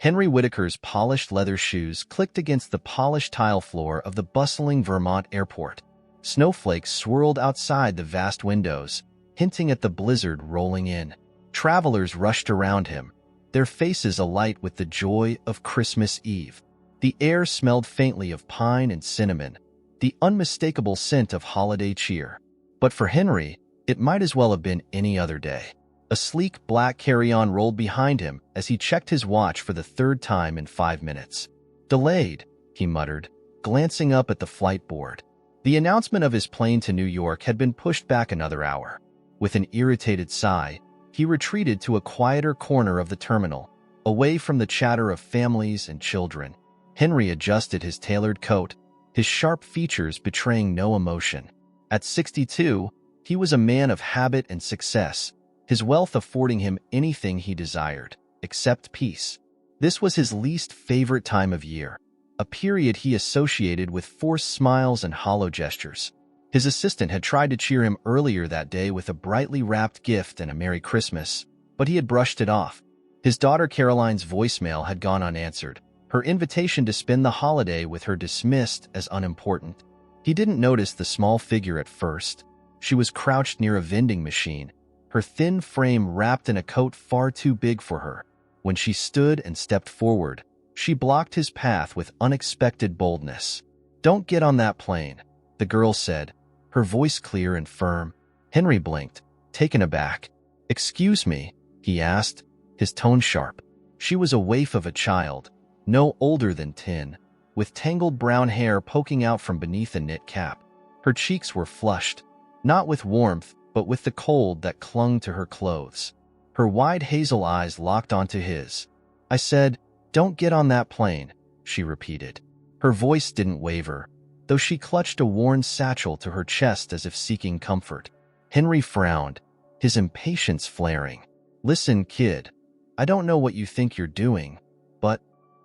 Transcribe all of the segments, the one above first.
Henry Whitaker's polished leather shoes clicked against the polished tile floor of the bustling Vermont airport. Snowflakes swirled outside the vast windows, hinting at the blizzard rolling in. Travelers rushed around him, their faces alight with the joy of Christmas Eve. The air smelled faintly of pine and cinnamon, the unmistakable scent of holiday cheer. But for Henry, it might as well have been any other day. A sleek black carry-on rolled behind him as he checked his watch for the third time in 5 minutes. "Delayed," he muttered, glancing up at the flight board. The announcement of his plane to New York had been pushed back another hour. With an irritated sigh, he retreated to a quieter corner of the terminal, away from the chatter of families and children. Henry adjusted his tailored coat, his sharp features betraying no emotion. At 62, he was a man of habit and success, his wealth affording him anything he desired, except peace. This was his least favorite time of year, a period he associated with forced smiles and hollow gestures. His assistant had tried to cheer him earlier that day with a brightly wrapped gift and a Merry Christmas, but he had brushed it off. His daughter Caroline's voicemail had gone unanswered, her invitation to spend the holiday with her dismissed as unimportant. He didn't notice the small figure at first. She was crouched near a vending machine, her thin frame wrapped in a coat far too big for her. When she stood and stepped forward, she blocked his path with unexpected boldness. "Don't get on that plane," the girl said, her voice clear and firm. Henry blinked, taken aback. "Excuse me," he asked, his tone sharp. She was a waif of a child, no older than 10, with tangled brown hair poking out from beneath a knit cap. Her cheeks were flushed, not with warmth, but with the cold that clung to her clothes. Her wide hazel eyes locked onto his. "I said, don't get on that plane," she repeated. Her voice didn't waver, though she clutched a worn satchel to her chest as if seeking comfort. Henry frowned, his impatience flaring. "Listen, kid, I don't know what you think you're doing, but—"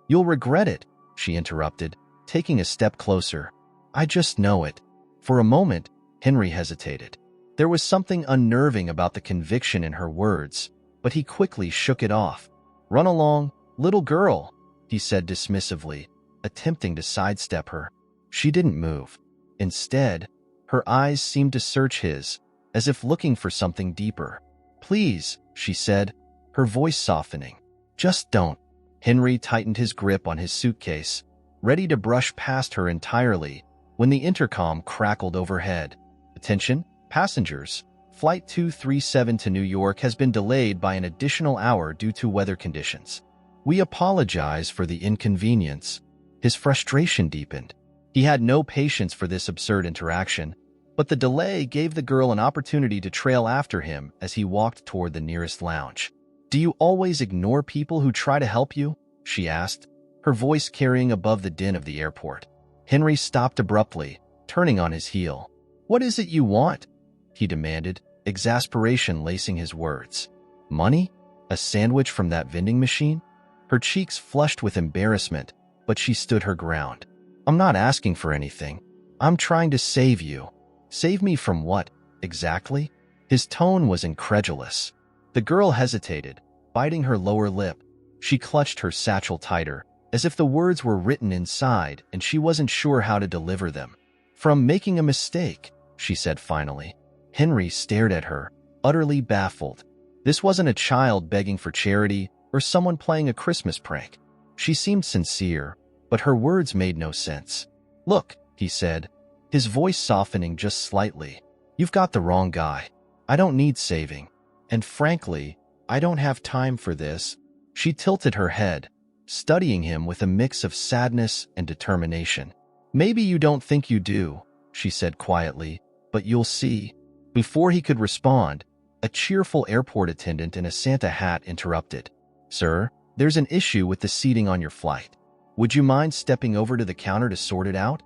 "You'll regret it," she interrupted, taking a step closer. "I just know it." For a moment, Henry hesitated. There was something unnerving about the conviction in her words, but he quickly shook it off. "Run along, little girl," he said dismissively, attempting to sidestep her. She didn't move. Instead, her eyes seemed to search his, as if looking for something deeper. "Please," she said, her voice softening. "Just don't." Henry tightened his grip on his suitcase, ready to brush past her entirely, when the intercom crackled overhead. "Attention, passengers. Flight 237 to New York has been delayed by an additional hour due to weather conditions. We apologize for the inconvenience." His frustration deepened. He had no patience for this absurd interaction, but the delay gave the girl an opportunity to trail after him as he walked toward the nearest lounge. "Do you always ignore people who try to help you?" she asked, her voice carrying above the din of the airport. Henry stopped abruptly, turning on his heel. "What is it you want?" he demanded, exasperation lacing his words. "Money? A sandwich from that vending machine?" Her cheeks flushed with embarrassment, but she stood her ground. "I'm not asking for anything. I'm trying to save you." "Save me from what, exactly?" His tone was incredulous. The girl hesitated, biting her lower lip. She clutched her satchel tighter, as if the words were written inside and she wasn't sure how to deliver them. "From making a mistake," she said finally. Henry stared at her, utterly baffled. This wasn't a child begging for charity or someone playing a Christmas prank. She seemed sincere, but her words made no sense. "Look," he said, his voice softening just slightly. "You've got the wrong guy. I don't need saving. And frankly, I don't have time for this." She tilted her head, studying him with a mix of sadness and determination. "Maybe you don't think you do," she said quietly, "but you'll see." Before he could respond, a cheerful airport attendant in a Santa hat interrupted. "Sir, there's an issue with the seating on your flight. Would you mind stepping over to the counter to sort it out?"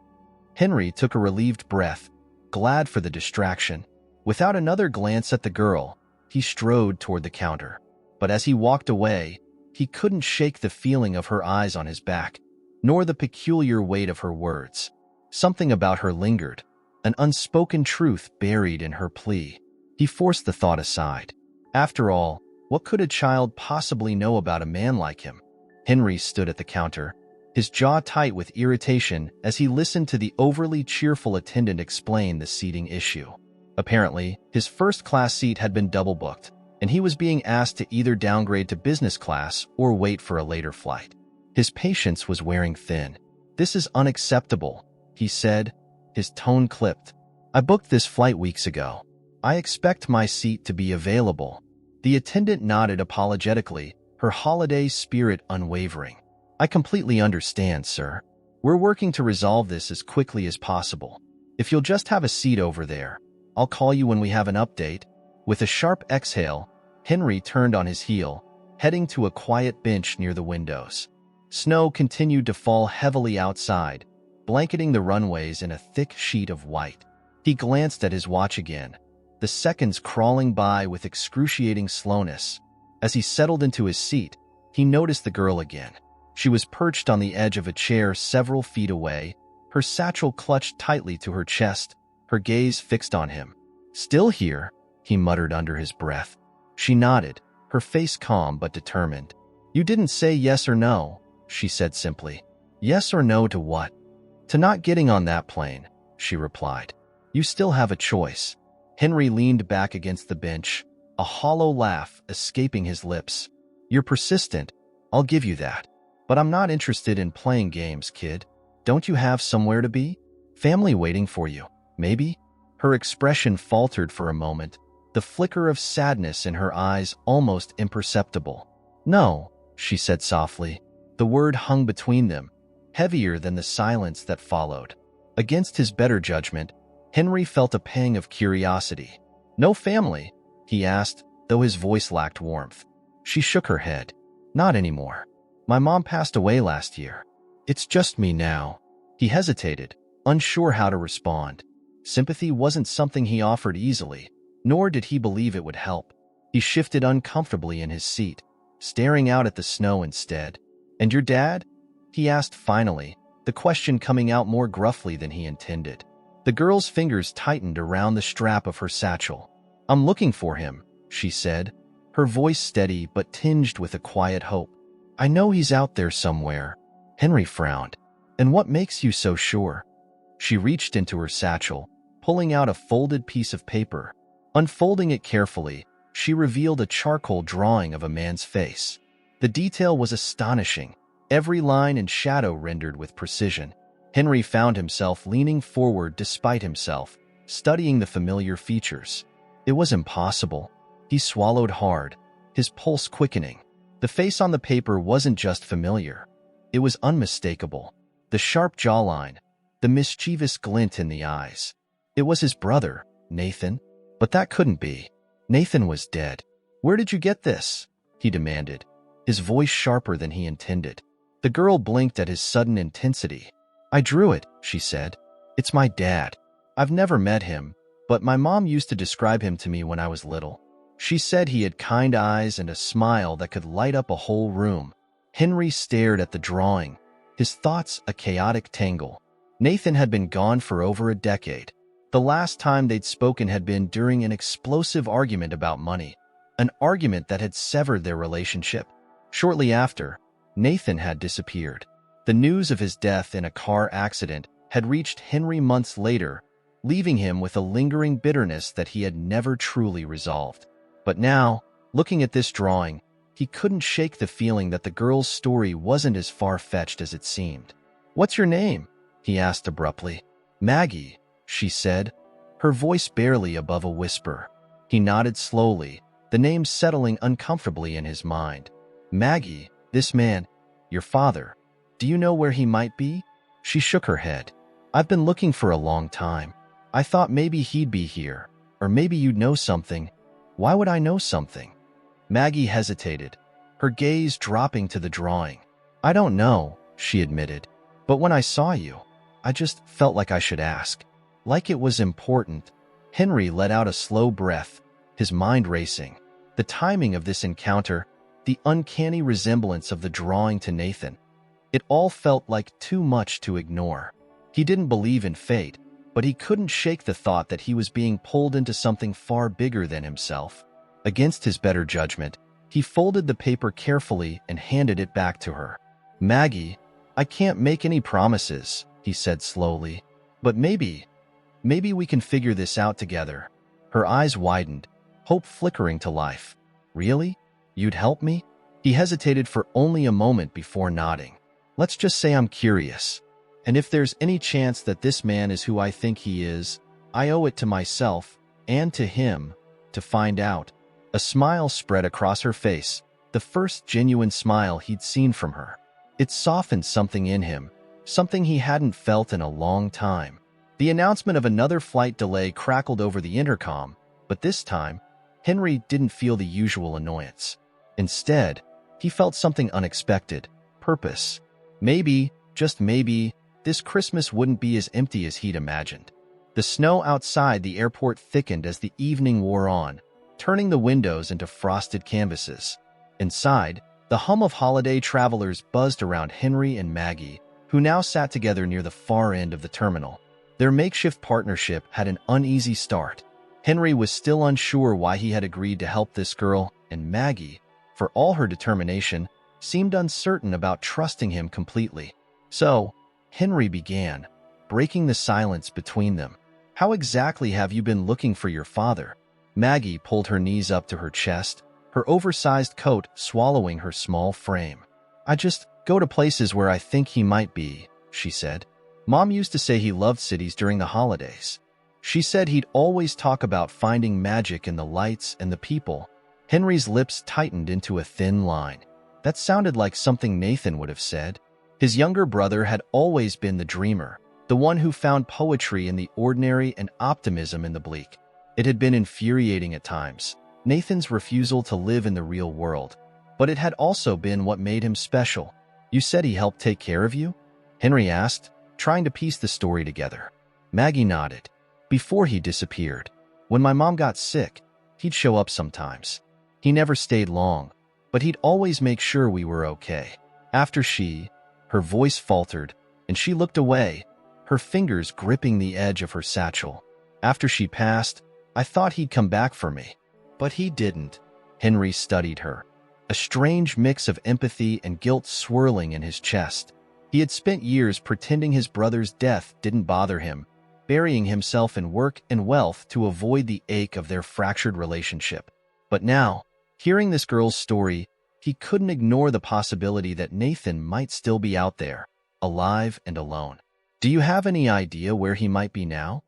Henry took a relieved breath, glad for the distraction. Without another glance at the girl, he strode toward the counter. But as he walked away, he couldn't shake the feeling of her eyes on his back, nor the peculiar weight of her words. Something about her lingered, an unspoken truth buried in her plea. He forced the thought aside. After all, what could a child possibly know about a man like him? Henry stood at the counter, his jaw tight with irritation as he listened to the overly cheerful attendant explain the seating issue. Apparently, his first-class seat had been double-booked, and he was being asked to either downgrade to business class or wait for a later flight. His patience was wearing thin. "This is unacceptable," he said, his tone clipped. "I booked this flight weeks ago. I expect my seat to be available." The attendant nodded apologetically, her holiday spirit unwavering. "I completely understand, sir. We're working to resolve this as quickly as possible. If you'll just have a seat over there, I'll call you when we have an update." With a sharp exhale, Henry turned on his heel, heading to a quiet bench near the windows. Snow continued to fall heavily outside, blanketing the runways in a thick sheet of white. He glanced at his watch again, the seconds crawling by with excruciating slowness. As he settled into his seat, he noticed the girl again. She was perched on the edge of a chair several feet away, her satchel clutched tightly to her chest, her gaze fixed on him. "Still here?" he muttered under his breath. She nodded, her face calm but determined. "You didn't say yes or no," she said simply. "Yes or no to what?" "To not getting on that plane," she replied. "You still have a choice." Henry leaned back against the bench, a hollow laugh escaping his lips. "You're persistent, I'll give you that. But I'm not interested in playing games, kid. Don't you have somewhere to be? Family waiting for you, maybe?" Her expression faltered for a moment, the flicker of sadness in her eyes almost imperceptible. "No," she said softly. The word hung between them, heavier than the silence that followed. Against his better judgment, Henry felt a pang of curiosity. "No family?" he asked, though his voice lacked warmth. She shook her head. "Not anymore. My mom passed away last year. It's just me now." He hesitated, unsure how to respond. Sympathy wasn't something he offered easily, nor did he believe it would help. He shifted uncomfortably in his seat, staring out at the snow instead. "And your dad?" he asked finally, the question coming out more gruffly than he intended. The girl's fingers tightened around the strap of her satchel. "I'm looking for him," she said, her voice steady but tinged with a quiet hope. "I know he's out there somewhere." Henry frowned. "And what makes you so sure?" She reached into her satchel, pulling out a folded piece of paper. Unfolding it carefully, she revealed a charcoal drawing of a man's face. The detail was astonishing, every line and shadow rendered with precision. Henry found himself leaning forward despite himself, studying the familiar features. It was impossible. He swallowed hard, his pulse quickening. The face on the paper wasn't just familiar. It was unmistakable. The sharp jawline, the mischievous glint in the eyes. It was his brother, Nathan. But that couldn't be. Nathan was dead. "Where did you get this?" he demanded, his voice sharper than he intended. The girl blinked at his sudden intensity. "I drew it," she said. "It's my dad. I've never met him, but my mom used to describe him to me when I was little. She said he had kind eyes and a smile that could light up a whole room." Henry stared at the drawing, his thoughts a chaotic tangle. Nathan had been gone for over a decade. The last time they'd spoken had been during an explosive argument about money, an argument that had severed their relationship. Shortly after, Nathan had disappeared. The news of his death in a car accident had reached Henry months later, leaving him with a lingering bitterness that he had never truly resolved. But now, looking at this drawing, he couldn't shake the feeling that the girl's story wasn't as far-fetched as it seemed. "What's your name?" he asked abruptly. "Maggie," she said, her voice barely above a whisper. He nodded slowly, the name settling uncomfortably in his mind. "Maggie, this man, your father, do you know where he might be?" She shook her head. "I've been looking for a long time. I thought maybe he'd be here, or maybe you'd know something." "Why would I know something?" Maggie hesitated, her gaze dropping to the drawing. "I don't know," she admitted, "but when I saw you, I just felt like I should ask. Like it was important." Henry let out a slow breath, his mind racing. The timing of this encounter, the uncanny resemblance of the drawing to Nathan. It all felt like too much to ignore. He didn't believe in fate, but he couldn't shake the thought that he was being pulled into something far bigger than himself. Against his better judgment, He folded the paper carefully and handed it back to her. "Maggie, I can't make any promises," he said slowly. "But maybe we can figure this out together." Her eyes widened, hope flickering to life. "Really? You'd help me?" He hesitated for only a moment before nodding. "Let's just say I'm curious. And if there's any chance that this man is who I think he is, I owe it to myself and to him to find out." A smile spread across her face, the first genuine smile he'd seen from her. It softened something in him, something he hadn't felt in a long time. The announcement of another flight delay crackled over the intercom, but this time, Henry didn't feel the usual annoyance. Instead, he felt something unexpected: purpose. Maybe, just maybe, this Christmas wouldn't be as empty as he'd imagined. The snow outside the airport thickened as the evening wore on, turning the windows into frosted canvases. Inside, the hum of holiday travelers buzzed around Henry and Maggie, who now sat together near the far end of the terminal. Their makeshift partnership had an uneasy start. Henry was still unsure why he had agreed to help this girl, and Maggie, for all her determination, seemed uncertain about trusting him completely. So, Henry began, breaking the silence between them. "How exactly have you been looking for your father?" Maggie pulled her knees up to her chest, her oversized coat swallowing her small frame. "I just go to places where I think he might be," she said. "Mom used to say he loved cities during the holidays. She said he'd always talk about finding magic in the lights and the people." Henry's lips tightened into a thin line. That sounded like something Nathan would have said. His younger brother had always been the dreamer, the one who found poetry in the ordinary and optimism in the bleak. It had been infuriating at times, Nathan's refusal to live in the real world, but it had also been what made him special. "You said he helped take care of you?" Henry asked, trying to piece the story together. Maggie nodded. "Before he disappeared. When my mom got sick, he'd show up sometimes. He never stayed long, but he'd always make sure we were okay. After her voice faltered, and she looked away, her fingers gripping the edge of her satchel. "After she passed, I thought he'd come back for me. But he didn't." Henry studied her, a strange mix of empathy and guilt swirling in his chest. He had spent years pretending his brother's death didn't bother him, burying himself in work and wealth to avoid the ache of their fractured relationship. But now, hearing this girl's story, he couldn't ignore the possibility that Nathan might still be out there, alive and alone. "Do you have any idea where he might be now?"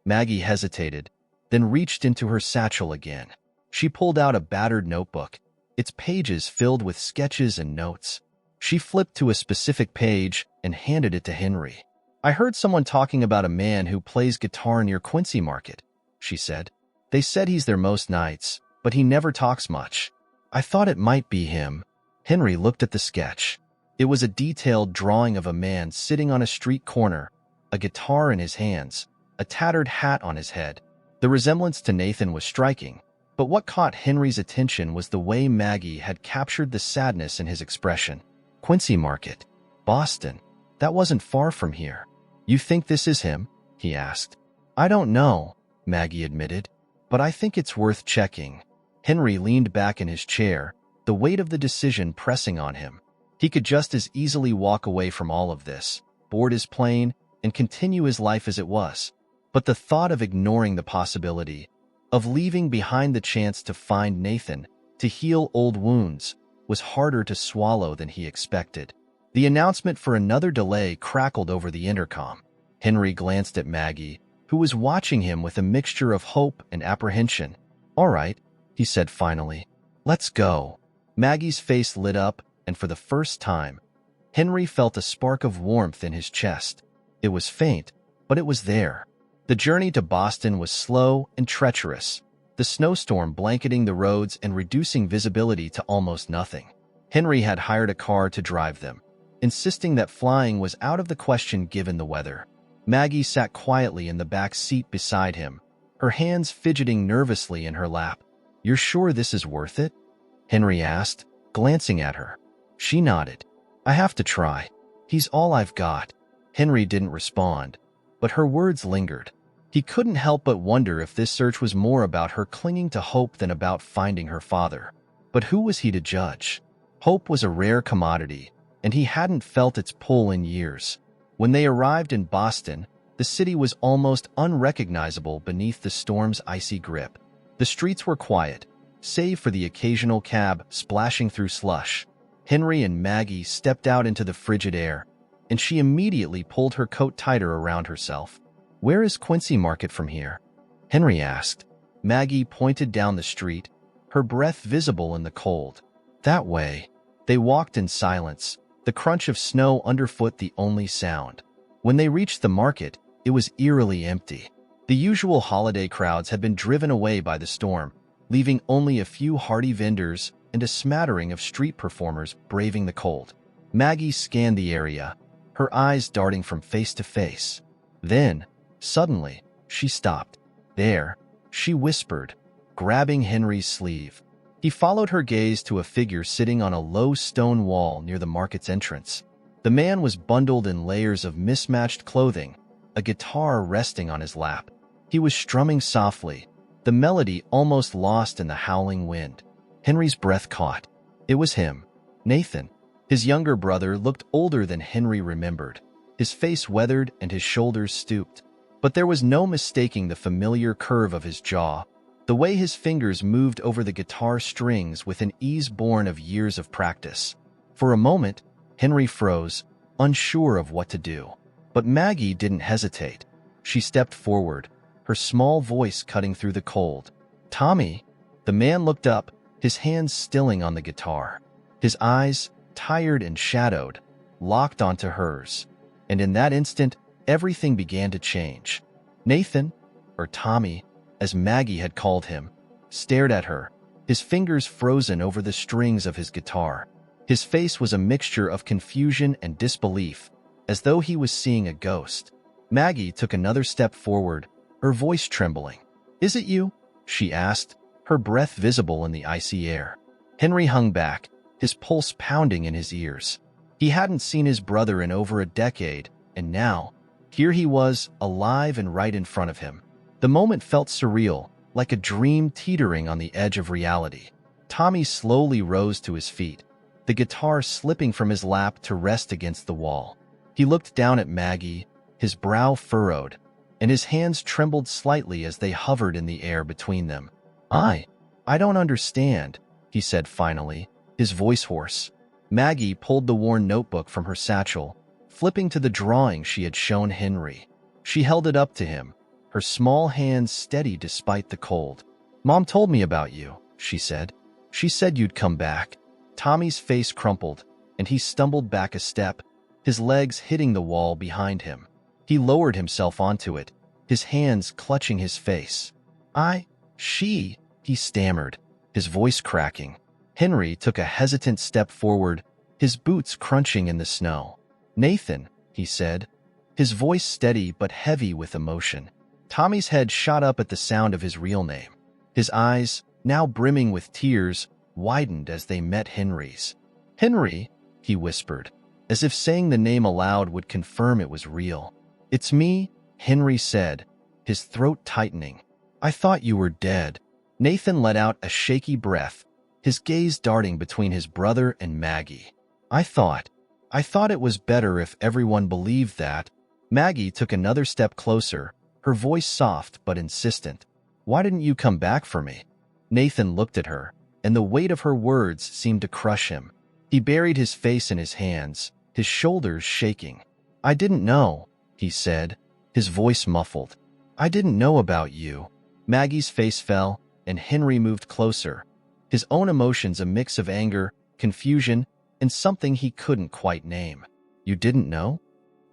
Maggie hesitated, then reached into her satchel again. She pulled out a battered notebook, its pages filled with sketches and notes. She flipped to a specific page and handed it to Henry. "I heard someone talking about a man who plays guitar near Quincy Market," she said. "They said he's there most nights, but he never talks much. I thought it might be him." Henry looked at the sketch. It was a detailed drawing of a man sitting on a street corner, a guitar in his hands, a tattered hat on his head. The resemblance to Nathan was striking, but what caught Henry's attention was the way Maggie had captured the sadness in his expression. "Quincy Market, Boston. That wasn't far from here. You think this is him?" he asked. "I don't know," Maggie admitted, "but I think it's worth checking." Henry leaned back in his chair, the weight of the decision pressing on him. He could just as easily walk away from all of this, board his plane, and continue his life as it was. But the thought of ignoring the possibility, of leaving behind the chance to find Nathan, to heal old wounds, was harder to swallow than he expected. The announcement for another delay crackled over the intercom. Henry glanced at Maggie, who was watching him with a mixture of hope and apprehension. "All right," he said finally. "Let's go." Maggie's face lit up, and for the first time, Henry felt a spark of warmth in his chest. It was faint, but it was there. The journey to Boston was slow and treacherous, the snowstorm blanketing the roads and reducing visibility to almost nothing. Henry had hired a car to drive them, insisting that flying was out of the question given the weather. Maggie sat quietly in the back seat beside him, her hands fidgeting nervously in her lap. "You're sure this is worth it?" Henry asked, glancing at her. She nodded. "I have to try. He's all I've got." Henry didn't respond, but her words lingered. He couldn't help but wonder if this search was more about her clinging to hope than about finding her father. But who was he to judge? Hope was a rare commodity, and he hadn't felt its pull in years. When they arrived in Boston, the city was almost unrecognizable beneath the storm's icy grip. The streets were quiet, save for the occasional cab splashing through slush. Henry and Maggie stepped out into the frigid air, and she immediately pulled her coat tighter around herself. "Where is Quincy Market from here?" Henry asked. Maggie pointed down the street, her breath visible in the cold. "That way." They walked in silence, the crunch of snow underfoot the only sound. When they reached the market, it was eerily empty. The usual holiday crowds had been driven away by the storm, leaving only a few hardy vendors and a smattering of street performers braving the cold. Maggie scanned the area, her eyes darting from face to face. Then, suddenly, she stopped. "There," she whispered, grabbing Henry's sleeve. He followed her gaze to a figure sitting on a low stone wall near the market's entrance. The man was bundled in layers of mismatched clothing, a guitar resting on his lap. He was strumming softly, the melody almost lost in the howling wind. Henry's breath caught. It was him, Nathan. His younger brother looked older than Henry remembered, his face weathered and his shoulders stooped. But there was no mistaking the familiar curve of his jaw, the way his fingers moved over the guitar strings with an ease born of years of practice. For a moment, Henry froze, unsure of what to do. But Maggie didn't hesitate. She stepped forward, her small voice cutting through the cold. "Tommy." The man looked up, his hands stilling on the guitar. His eyes, tired and shadowed, locked onto hers. And in that instant, everything began to change. Nathan, or Tommy, as Maggie had called him, stared at her, his fingers frozen over the strings of his guitar. His face was a mixture of confusion and disbelief, as though he was seeing a ghost. Maggie took another step forward, her voice trembling. "Is it you?" she asked, her breath visible in the icy air. Henry hung back, his pulse pounding in his ears. He hadn't seen his brother in over a decade, and now, here he was, alive and right in front of him. The moment felt surreal, like a dream teetering on the edge of reality. Tommy slowly rose to his feet, the guitar slipping from his lap to rest against the wall. He looked down at Maggie, his brow furrowed, and his hands trembled slightly as they hovered in the air between them. I don't understand," he said finally, his voice hoarse. Maggie pulled the worn notebook from her satchel, flipping to the drawing she had shown Henry. She held it up to him, her small hands steady despite the cold. "Mom told me about you," she said. "She said you'd come back." Tommy's face crumpled, and he stumbled back a step, his legs hitting the wall behind him. He lowered himself onto it, his hands clutching his face. She, he stammered, his voice cracking. Henry took a hesitant step forward, his boots crunching in the snow. "Nathan," he said, his voice steady but heavy with emotion. Tommy's head shot up at the sound of his real name. His eyes, now brimming with tears, widened as they met Henry's. "Henry," he whispered, as if saying the name aloud would confirm it was real. "It's me," Henry said, his throat tightening. "I thought you were dead." Nathan let out a shaky breath, his gaze darting between his brother and Maggie. I thought it was better if everyone believed that." Maggie took another step closer, her voice soft but insistent. "Why didn't you come back for me?" Nathan looked at her, and the weight of her words seemed to crush him. He buried his face in his hands, his shoulders shaking. "I didn't know," he said, his voice muffled. "I didn't know about you." Maggie's face fell, and Henry moved closer, his own emotions a mix of anger, confusion, and something he couldn't quite name. "You didn't know?"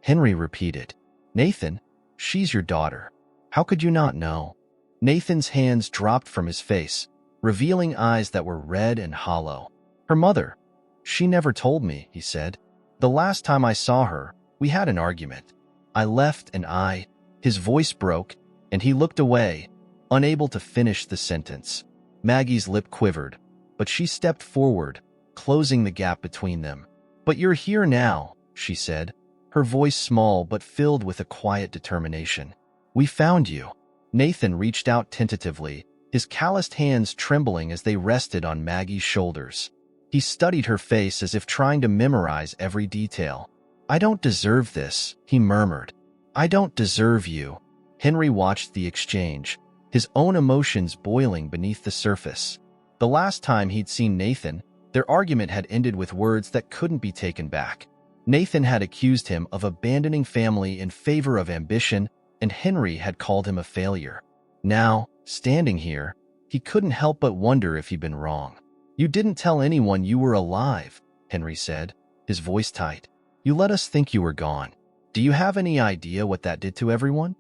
Henry repeated. "Nathan, she's your daughter. How could you not know?" Nathan's hands dropped from his face, revealing eyes that were red and hollow. "Her mother. She never told me," he said. "The last time I saw her, we had an argument. I left and His voice broke, and he looked away, unable to finish the sentence. Maggie's lip quivered, but she stepped forward, closing the gap between them. "But you're here now," she said, her voice small but filled with a quiet determination. "We found you." Nathan reached out tentatively, his calloused hands trembling as they rested on Maggie's shoulders. He studied her face as if trying to memorize every detail. "I don't deserve this," he murmured. "I don't deserve you." Henry watched the exchange, his own emotions boiling beneath the surface. The last time he'd seen Nathan, their argument had ended with words that couldn't be taken back. Nathan had accused him of abandoning family in favor of ambition, and Henry had called him a failure. Now, standing here, he couldn't help but wonder if he'd been wrong. "You didn't tell anyone you were alive," Henry said, his voice tight. "You let us think you were gone. Do you have any idea what that did to everyone?"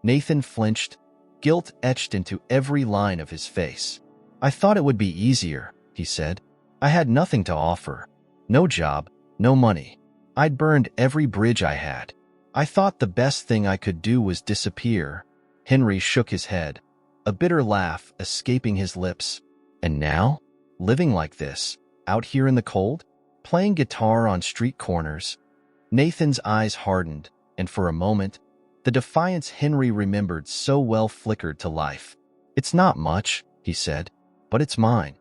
Nathan flinched, guilt etched into every line of his face. "I thought it would be easier," he said. "I had nothing to offer. No job, no money. I'd burned every bridge I had. I thought the best thing I could do was disappear." Henry shook his head, a bitter laugh escaping his lips. "And now? Living like this, out here in the cold? Playing guitar on street corners?" Nathan's eyes hardened, and for a moment, the defiance Henry remembered so well flickered to life. "It's not much," he said, "but it's mine.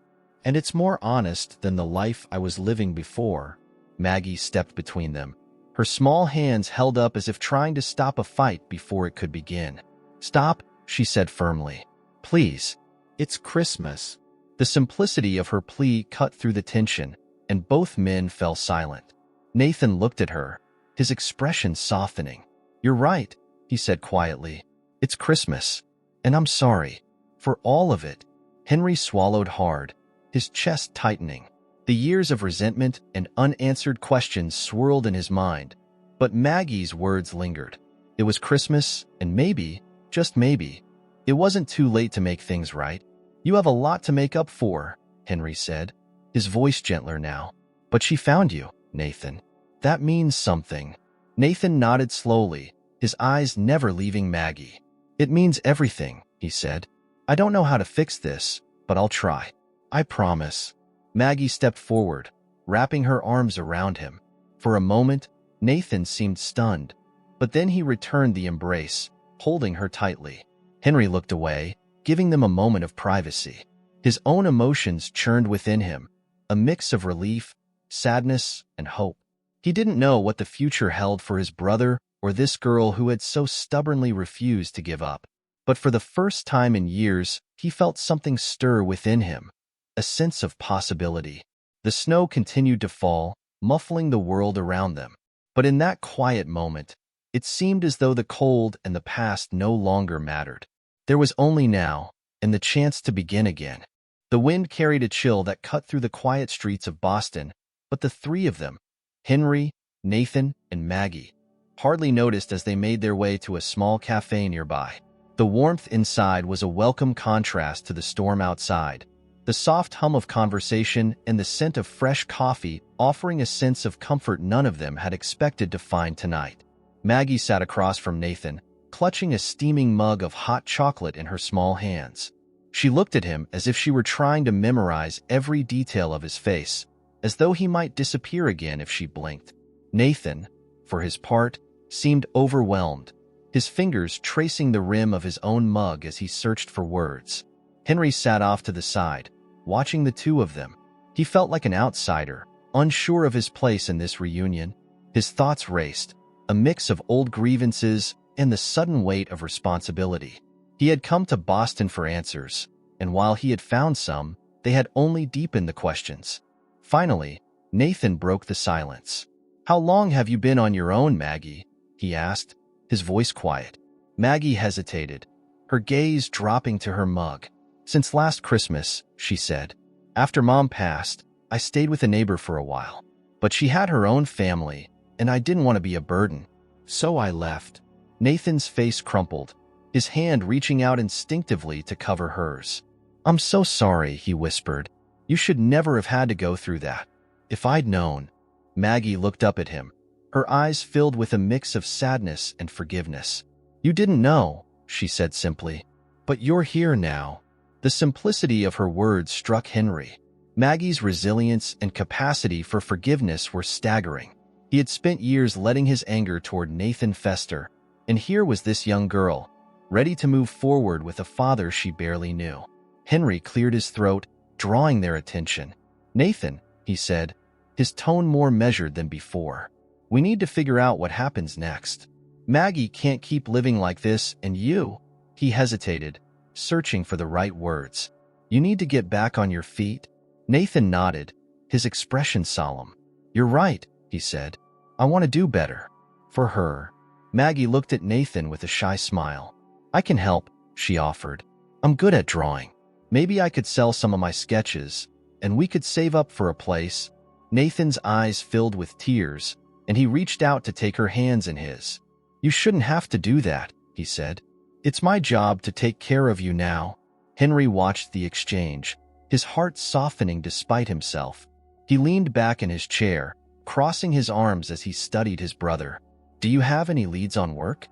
And it's more honest than the life I was living before." Maggie stepped between them, her small hands held up as if trying to stop a fight before it could begin. "Stop," she said firmly. "Please. It's Christmas." The simplicity of her plea cut through the tension, and both men fell silent. Nathan looked at her, his expression softening. "You're right," he said quietly. "It's Christmas, and I'm sorry. For all of it." Henry swallowed hard, his chest tightening. The years of resentment and unanswered questions swirled in his mind, but Maggie's words lingered. It was Christmas, and maybe, just maybe, it wasn't too late to make things right. "You have a lot to make up for," Henry said, his voice gentler now. "But she found you, Nathan. That means something." Nathan nodded slowly, his eyes never leaving Maggie. "It means everything," he said. "I don't know how to fix this, but I'll try. I promise." Maggie stepped forward, wrapping her arms around him. For a moment, Nathan seemed stunned, but then he returned the embrace, holding her tightly. Henry looked away, giving them a moment of privacy. His own emotions churned within him, a mix of relief, sadness, and hope. He didn't know what the future held for his brother or this girl who had so stubbornly refused to give up. But for the first time in years, he felt something stir within him, a sense of possibility. The snow continued to fall, muffling the world around them. But in that quiet moment, it seemed as though the cold and the past no longer mattered. There was only now, and the chance to begin again. The wind carried a chill that cut through the quiet streets of Boston, but the three of them, Henry, Nathan, and Maggie, hardly noticed as they made their way to a small cafe nearby. The warmth inside was a welcome contrast to the storm outside, the soft hum of conversation and the scent of fresh coffee offering a sense of comfort none of them had expected to find tonight. Maggie sat across from Nathan, clutching a steaming mug of hot chocolate in her small hands. She looked at him as if she were trying to memorize every detail of his face, as though he might disappear again if she blinked. Nathan, for his part, seemed overwhelmed, his fingers tracing the rim of his own mug as he searched for words. Henry sat off to the side, watching the two of them. He felt like an outsider, unsure of his place in this reunion. His thoughts raced, a mix of old grievances and the sudden weight of responsibility. He had come to Boston for answers, and while he had found some, they had only deepened the questions. Finally, Nathan broke the silence. "How long have you been on your own, Maggie?" he asked, his voice quiet. Maggie hesitated, her gaze dropping to her mug. "Since last Christmas," she said. "After Mom passed, I stayed with a neighbor for a while. But she had her own family, and I didn't want to be a burden. So I left." Nathan's face crumpled, his hand reaching out instinctively to cover hers. "I'm so sorry," he whispered. "You should never have had to go through that. If I'd known." Maggie looked up at him, her eyes filled with a mix of sadness and forgiveness. "You didn't know," she said simply. "But you're here now." The simplicity of her words struck Henry. Maggie's resilience and capacity for forgiveness were staggering. He had spent years letting his anger toward Nathan fester, and here was this young girl, ready to move forward with a father she barely knew. Henry cleared his throat, drawing their attention. "Nathan," he said, his tone more measured than before. "We need to figure out what happens next. Maggie can't keep living like this, and you—" He hesitated, searching for the right words. "You need to get back on your feet." Nathan nodded, his expression solemn. "You're right," he said. "I want to do better. For her." Maggie looked at Nathan with a shy smile. "I can help," she offered. "I'm good at drawing. Maybe I could sell some of my sketches, and we could save up for a place." Nathan's eyes filled with tears, and he reached out to take her hands in his. "You shouldn't have to do that," he said. "It's my job to take care of you now." Henry watched the exchange, his heart softening despite himself. He leaned back in his chair, crossing his arms as he studied his brother. "Do you have any leads on work?"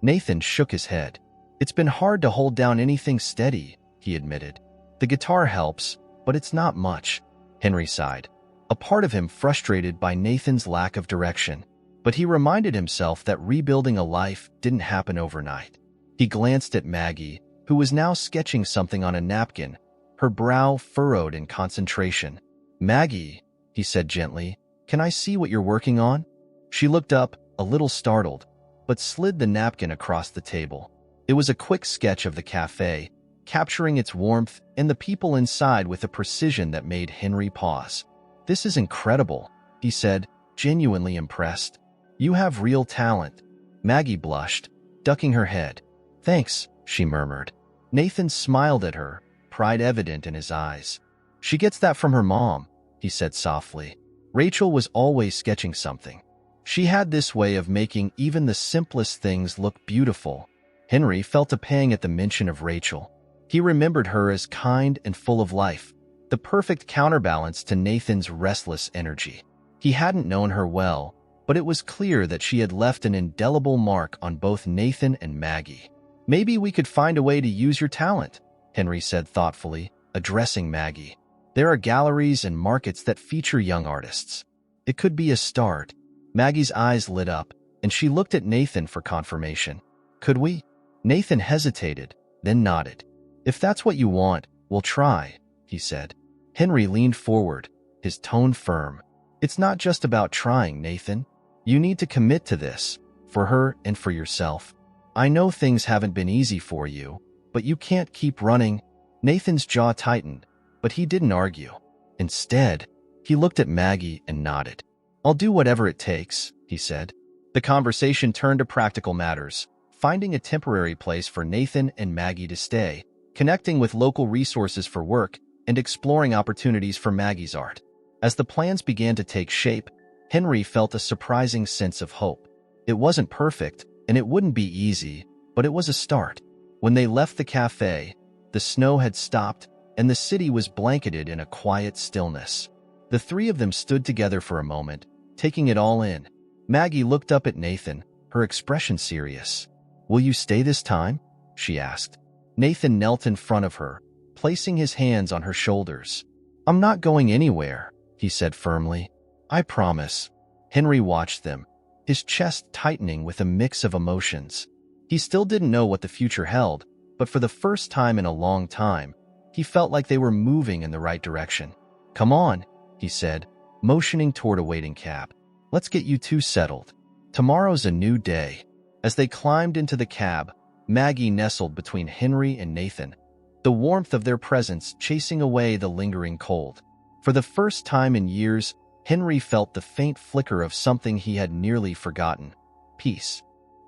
Nathan shook his head. "It's been hard to hold down anything steady," he admitted. "The guitar helps, but it's not much." Henry sighed, a part of him frustrated by Nathan's lack of direction. But he reminded himself that rebuilding a life didn't happen overnight. He glanced at Maggie, who was now sketching something on a napkin, her brow furrowed in concentration. "Maggie," he said gently, "can I see what you're working on?" She looked up, a little startled, but slid the napkin across the table. It was a quick sketch of the cafe, capturing its warmth and the people inside with a precision that made Henry pause. "This is incredible," he said, genuinely impressed. "You have real talent." Maggie blushed, ducking her head. "Thanks," she murmured. Nathan smiled at her, pride evident in his eyes. "She gets that from her mom," he said softly. "Rachel was always sketching something. She had this way of making even the simplest things look beautiful." Henry felt a pang at the mention of Rachel. He remembered her as kind and full of life, the perfect counterbalance to Nathan's restless energy. He hadn't known her well, but it was clear that she had left an indelible mark on both Nathan and Maggie. "Maybe we could find a way to use your talent," Henry said thoughtfully, addressing Maggie. "There are galleries and markets that feature young artists. It could be a start." Maggie's eyes lit up, and she looked at Nathan for confirmation. "Could we?" Nathan hesitated, then nodded. "If that's what you want, we'll try," he said. Henry leaned forward, his tone firm. "It's not just about trying, Nathan. You need to commit to this, for her and for yourself. I know things haven't been easy for you, but you can't keep running." Nathan's jaw tightened, but he didn't argue. Instead, he looked at Maggie and nodded. "I'll do whatever it takes," he said. The conversation turned to practical matters, finding a temporary place for Nathan and Maggie to stay, connecting with local resources for work, and exploring opportunities for Maggie's art. As the plans began to take shape, Henry felt a surprising sense of hope. It wasn't perfect, and it wouldn't be easy, but it was a start. When they left the cafe, the snow had stopped, and the city was blanketed in a quiet stillness. The three of them stood together for a moment, taking it all in. Maggie looked up at Nathan, her expression serious. "Will you stay this time?" she asked. Nathan knelt in front of her, placing his hands on her shoulders. "I'm not going anywhere," he said firmly. "I promise." Henry watched them, his chest tightening with a mix of emotions. He still didn't know what the future held, but for the first time in a long time, he felt like they were moving in the right direction. "Come on," he said, motioning toward a waiting cab. "Let's get you two settled. Tomorrow's a new day." As they climbed into the cab, Maggie nestled between Henry and Nathan, the warmth of their presence chasing away the lingering cold. For the first time in years, Henry felt the faint flicker of something he had nearly forgotten: peace.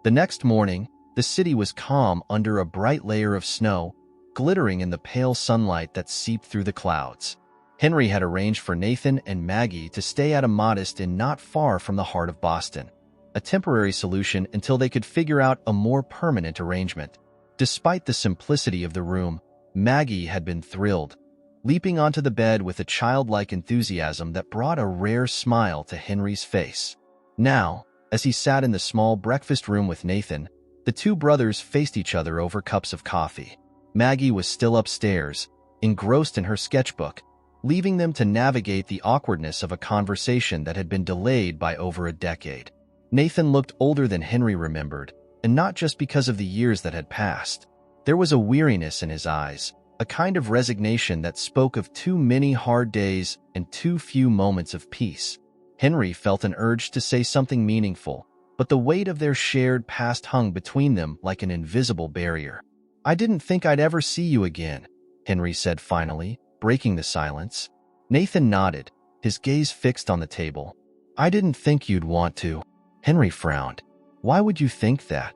The next morning, the city was calm under a bright layer of snow, glittering in the pale sunlight that seeped through the clouds. Henry had arranged for Nathan and Maggie to stay at a modest inn not far from the heart of Boston, a temporary solution until they could figure out a more permanent arrangement. Despite the simplicity of the room, Maggie had been thrilled, leaping onto the bed with a childlike enthusiasm that brought a rare smile to Henry's face. Now, as he sat in the small breakfast room with Nathan, the two brothers faced each other over cups of coffee. Maggie was still upstairs, engrossed in her sketchbook, leaving them to navigate the awkwardness of a conversation that had been delayed by over a decade. Nathan looked older than Henry remembered, and not just because of the years that had passed. There was a weariness in his eyes, a kind of resignation that spoke of too many hard days and too few moments of peace. Henry felt an urge to say something meaningful, but the weight of their shared past hung between them like an invisible barrier. "I didn't think I'd ever see you again," Henry said finally, breaking the silence. Nathan nodded, his gaze fixed on the table. "I didn't think you'd want to." Henry frowned. "Why would you think that?"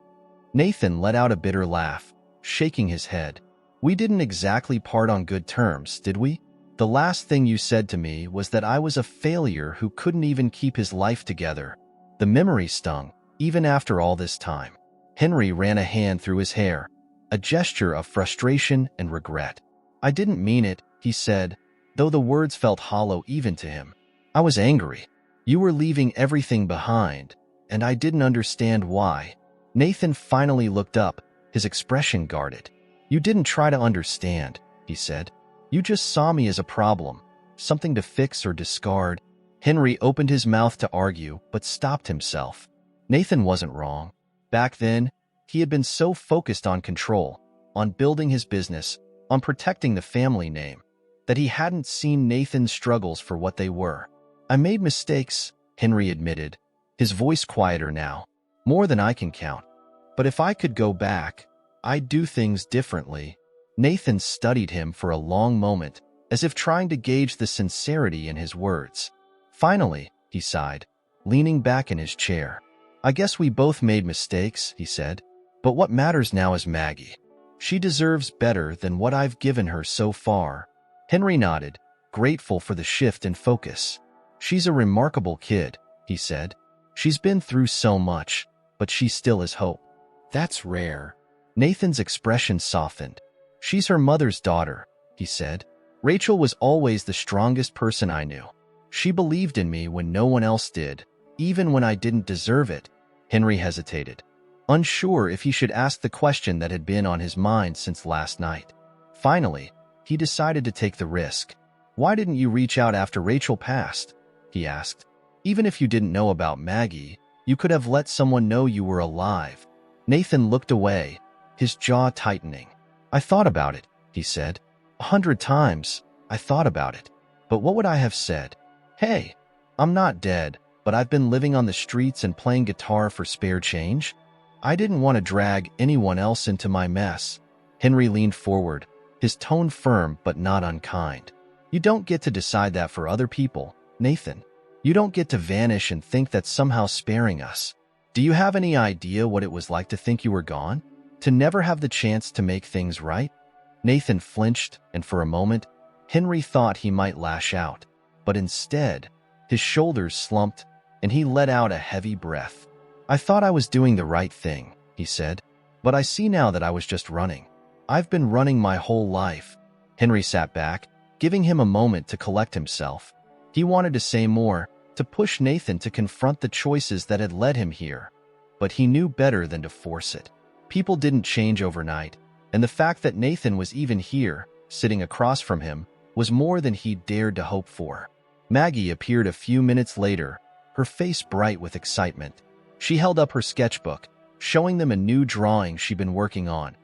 Nathan let out a bitter laugh, shaking his head. "We didn't exactly part on good terms, did we? The last thing you said to me was that I was a failure who couldn't even keep his life together." The memory stung, even after all this time. Henry ran a hand through his hair, a gesture of frustration and regret. "I didn't mean it," he said, though the words felt hollow even to him. "I was angry. You were leaving everything behind, and I didn't understand why." Nathan finally looked up, his expression guarded. "You didn't try to understand," he said. "You just saw me as a problem, something to fix or discard." Henry opened his mouth to argue, but stopped himself. Nathan wasn't wrong. Back then, he had been so focused on control, on building his business, on protecting the family name, that he hadn't seen Nathan's struggles for what they were. "I made mistakes," Henry admitted, his voice quieter now. "More than I can count. But if I could go back, I'd do things differently." Nathan studied him for a long moment, as if trying to gauge the sincerity in his words. Finally, he sighed, leaning back in his chair. "I guess we both made mistakes," he said. "But what matters now is Maggie. She deserves better than what I've given her so far." Henry nodded, grateful for the shift in focus. "She's a remarkable kid," he said. "She's been through so much, but she still has hope." "That's rare." Nathan's expression softened. "She's her mother's daughter," he said. "Rachel was always the strongest person I knew. She believed in me when no one else did, even when I didn't deserve it." Henry hesitated, unsure if he should ask the question that had been on his mind since last night. Finally, he decided to take the risk. "Why didn't you reach out after Rachel passed?" he asked. "Even if you didn't know about Maggie, you could have let someone know you were alive." Nathan looked away, his jaw tightening. "I thought about it," he said. 100 times, I thought about it. But what would I have said? Hey, I'm not dead, but I've been living on the streets and playing guitar for spare change. I didn't want to drag anyone else into my mess." Henry leaned forward, his tone firm but not unkind. "You don't get to decide that for other people, Nathan. You don't get to vanish and think that's somehow sparing us. Do you have any idea what it was like to think you were gone? To never have the chance to make things right?" Nathan flinched, and for a moment, Henry thought he might lash out. But instead, his shoulders slumped, and he let out a heavy breath. "I thought I was doing the right thing," he said, "but I see now that I was just running. I've been running my whole life." Henry sat back, giving him a moment to collect himself. He wanted to say more, to push Nathan to confront the choices that had led him here, but he knew better than to force it. People didn't change overnight, and the fact that Nathan was even here, sitting across from him, was more than he dared to hope for. Maggie appeared a few minutes later, her face bright with excitement. She held up her sketchbook, showing them a new drawing she'd been working on.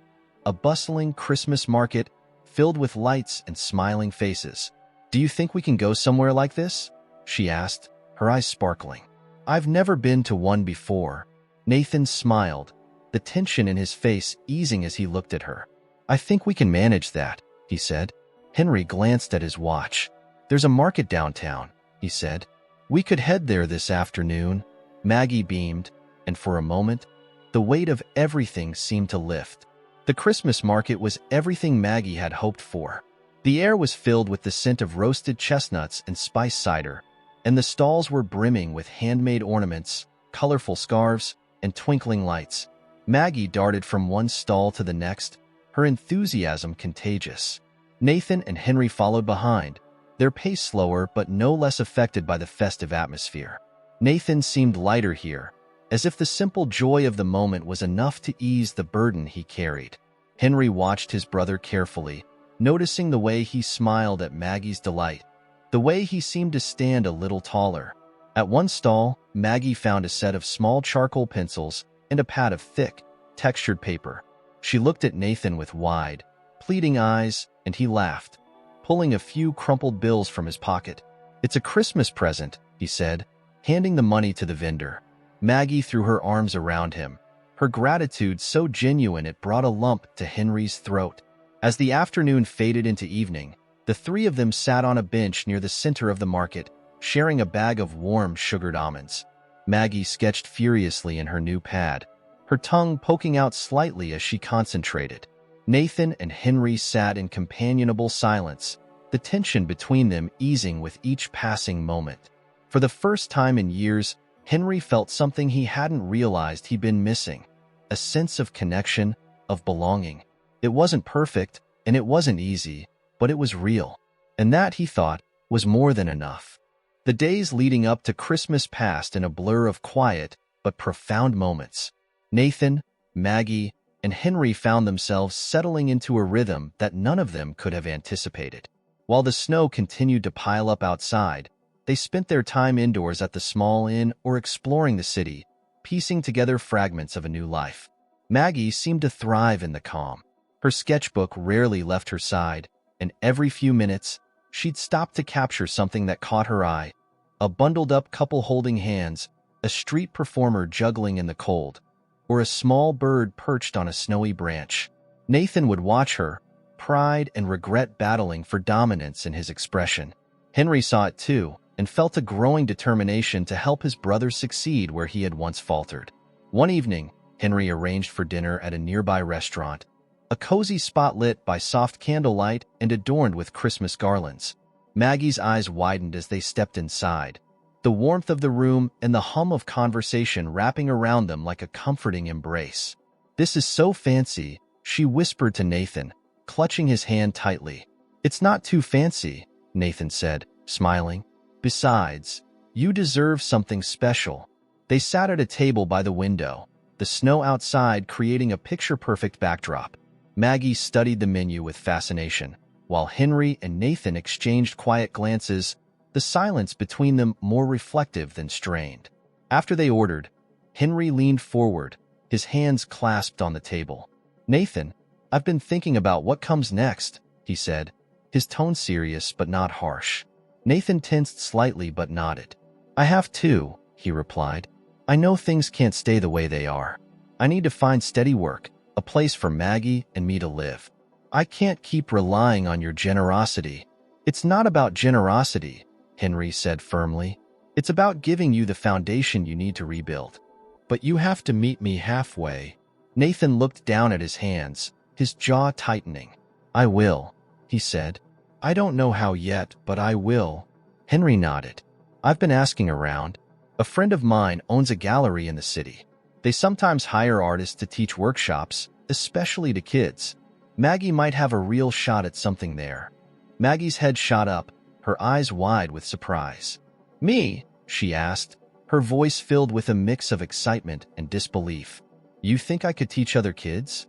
A bustling Christmas market filled with lights and smiling faces. "Do you think we can go somewhere like this?" she asked, her eyes sparkling. "I've never been to one before." Nathan smiled, the tension in his face easing as he looked at her. "I think we can manage that," he said. Henry glanced at his watch. "There's a market downtown," he said. "We could head there this afternoon." Maggie beamed, and for a moment, the weight of everything seemed to lift. The Christmas market was everything Maggie had hoped for. The air was filled with the scent of roasted chestnuts and spiced cider, and the stalls were brimming with handmade ornaments, colorful scarves, and twinkling lights. Maggie darted from one stall to the next, her enthusiasm contagious. Nathan and Henry followed behind, their pace slower but no less affected by the festive atmosphere. Nathan seemed lighter here, as if the simple joy of the moment was enough to ease the burden he carried. Henry watched his brother carefully, noticing the way he smiled at Maggie's delight, the way he seemed to stand a little taller. At one stall, Maggie found a set of small charcoal pencils and a pad of thick, textured paper. She looked at Nathan with wide, pleading eyes, and he laughed, pulling a few crumpled bills from his pocket. "It's a Christmas present," he said, handing the money to the vendor. Maggie threw her arms around him, her gratitude so genuine it brought a lump to Henry's throat. As the afternoon faded into evening, the three of them sat on a bench near the center of the market, sharing a bag of warm, sugared almonds. Maggie sketched furiously in her new pad, her tongue poking out slightly as she concentrated. Nathan and Henry sat in companionable silence, the tension between them easing with each passing moment. For the first time in years, Henry felt something he hadn't realized he'd been missing, a sense of connection, of belonging. It wasn't perfect, and it wasn't easy, but it was real. And that, he thought, was more than enough. The days leading up to Christmas passed in a blur of quiet but profound moments. Nathan, Maggie, and Henry found themselves settling into a rhythm that none of them could have anticipated. While the snow continued to pile up outside, they spent their time indoors at the small inn or exploring the city, piecing together fragments of a new life. Maggie seemed to thrive in the calm. Her sketchbook rarely left her side, and every few minutes, she'd stop to capture something that caught her eye. A bundled-up couple holding hands, a street performer juggling in the cold, or a small bird perched on a snowy branch. Nathan would watch her, pride and regret battling for dominance in his expression. Henry saw it too, and felt a growing determination to help his brother succeed where he had once faltered. One evening, Henry arranged for dinner at a nearby restaurant, a cozy spot lit by soft candlelight and adorned with Christmas garlands. Maggie's eyes widened as they stepped inside, the warmth of the room and the hum of conversation wrapping around them like a comforting embrace. "This is so fancy," she whispered to Nathan, clutching his hand tightly. "It's not too fancy," Nathan said, smiling. "Besides, you deserve something special." They sat at a table by the window, the snow outside creating a picture-perfect backdrop. Maggie studied the menu with fascination, while Henry and Nathan exchanged quiet glances, the silence between them more reflective than strained. After they ordered, Henry leaned forward, his hands clasped on the table. "Nathan, I've been thinking about what comes next," he said, his tone serious but not harsh. Nathan tensed slightly but nodded. "I have too," he replied. "I know things can't stay the way they are. I need to find steady work, a place for Maggie and me to live. I can't keep relying on your generosity." "It's not about generosity," Henry said firmly. "It's about giving you the foundation you need to rebuild. But you have to meet me halfway." Nathan looked down at his hands, his jaw tightening. "I will," he said. "I don't know how yet, but I will." Henry nodded. "I've been asking around. A friend of mine owns a gallery in the city. They sometimes hire artists to teach workshops, especially to kids. Maggie might have a real shot at something there." Maggie's head shot up, her eyes wide with surprise. "Me?" she asked, her voice filled with a mix of excitement and disbelief. "You think I could teach other kids?"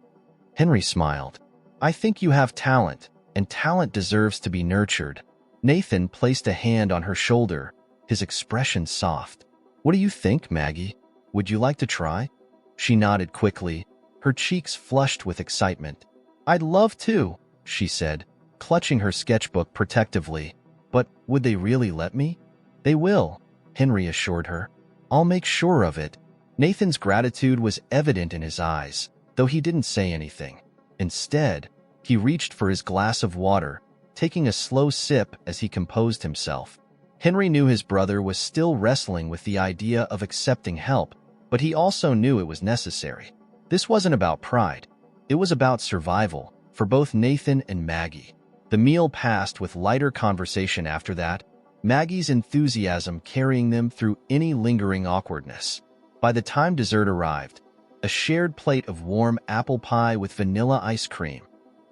Henry smiled. "I think you have talent, and talent deserves to be nurtured." Nathan placed a hand on her shoulder, his expression soft. "What do you think, Maggie? Would you like to try?" She nodded quickly, her cheeks flushed with excitement. "I'd love to," she said, clutching her sketchbook protectively. "But would they really let me?" "They will," Henry assured her. "I'll make sure of it." Nathan's gratitude was evident in his eyes, though he didn't say anything. Instead, he reached for his glass of water, taking a slow sip as he composed himself. Henry knew his brother was still wrestling with the idea of accepting help, but he also knew it was necessary. This wasn't about pride. It was about survival, for both Nathan and Maggie. The meal passed with lighter conversation after that, Maggie's enthusiasm carrying them through any lingering awkwardness. By the time dessert arrived, a shared plate of warm apple pie with vanilla ice cream.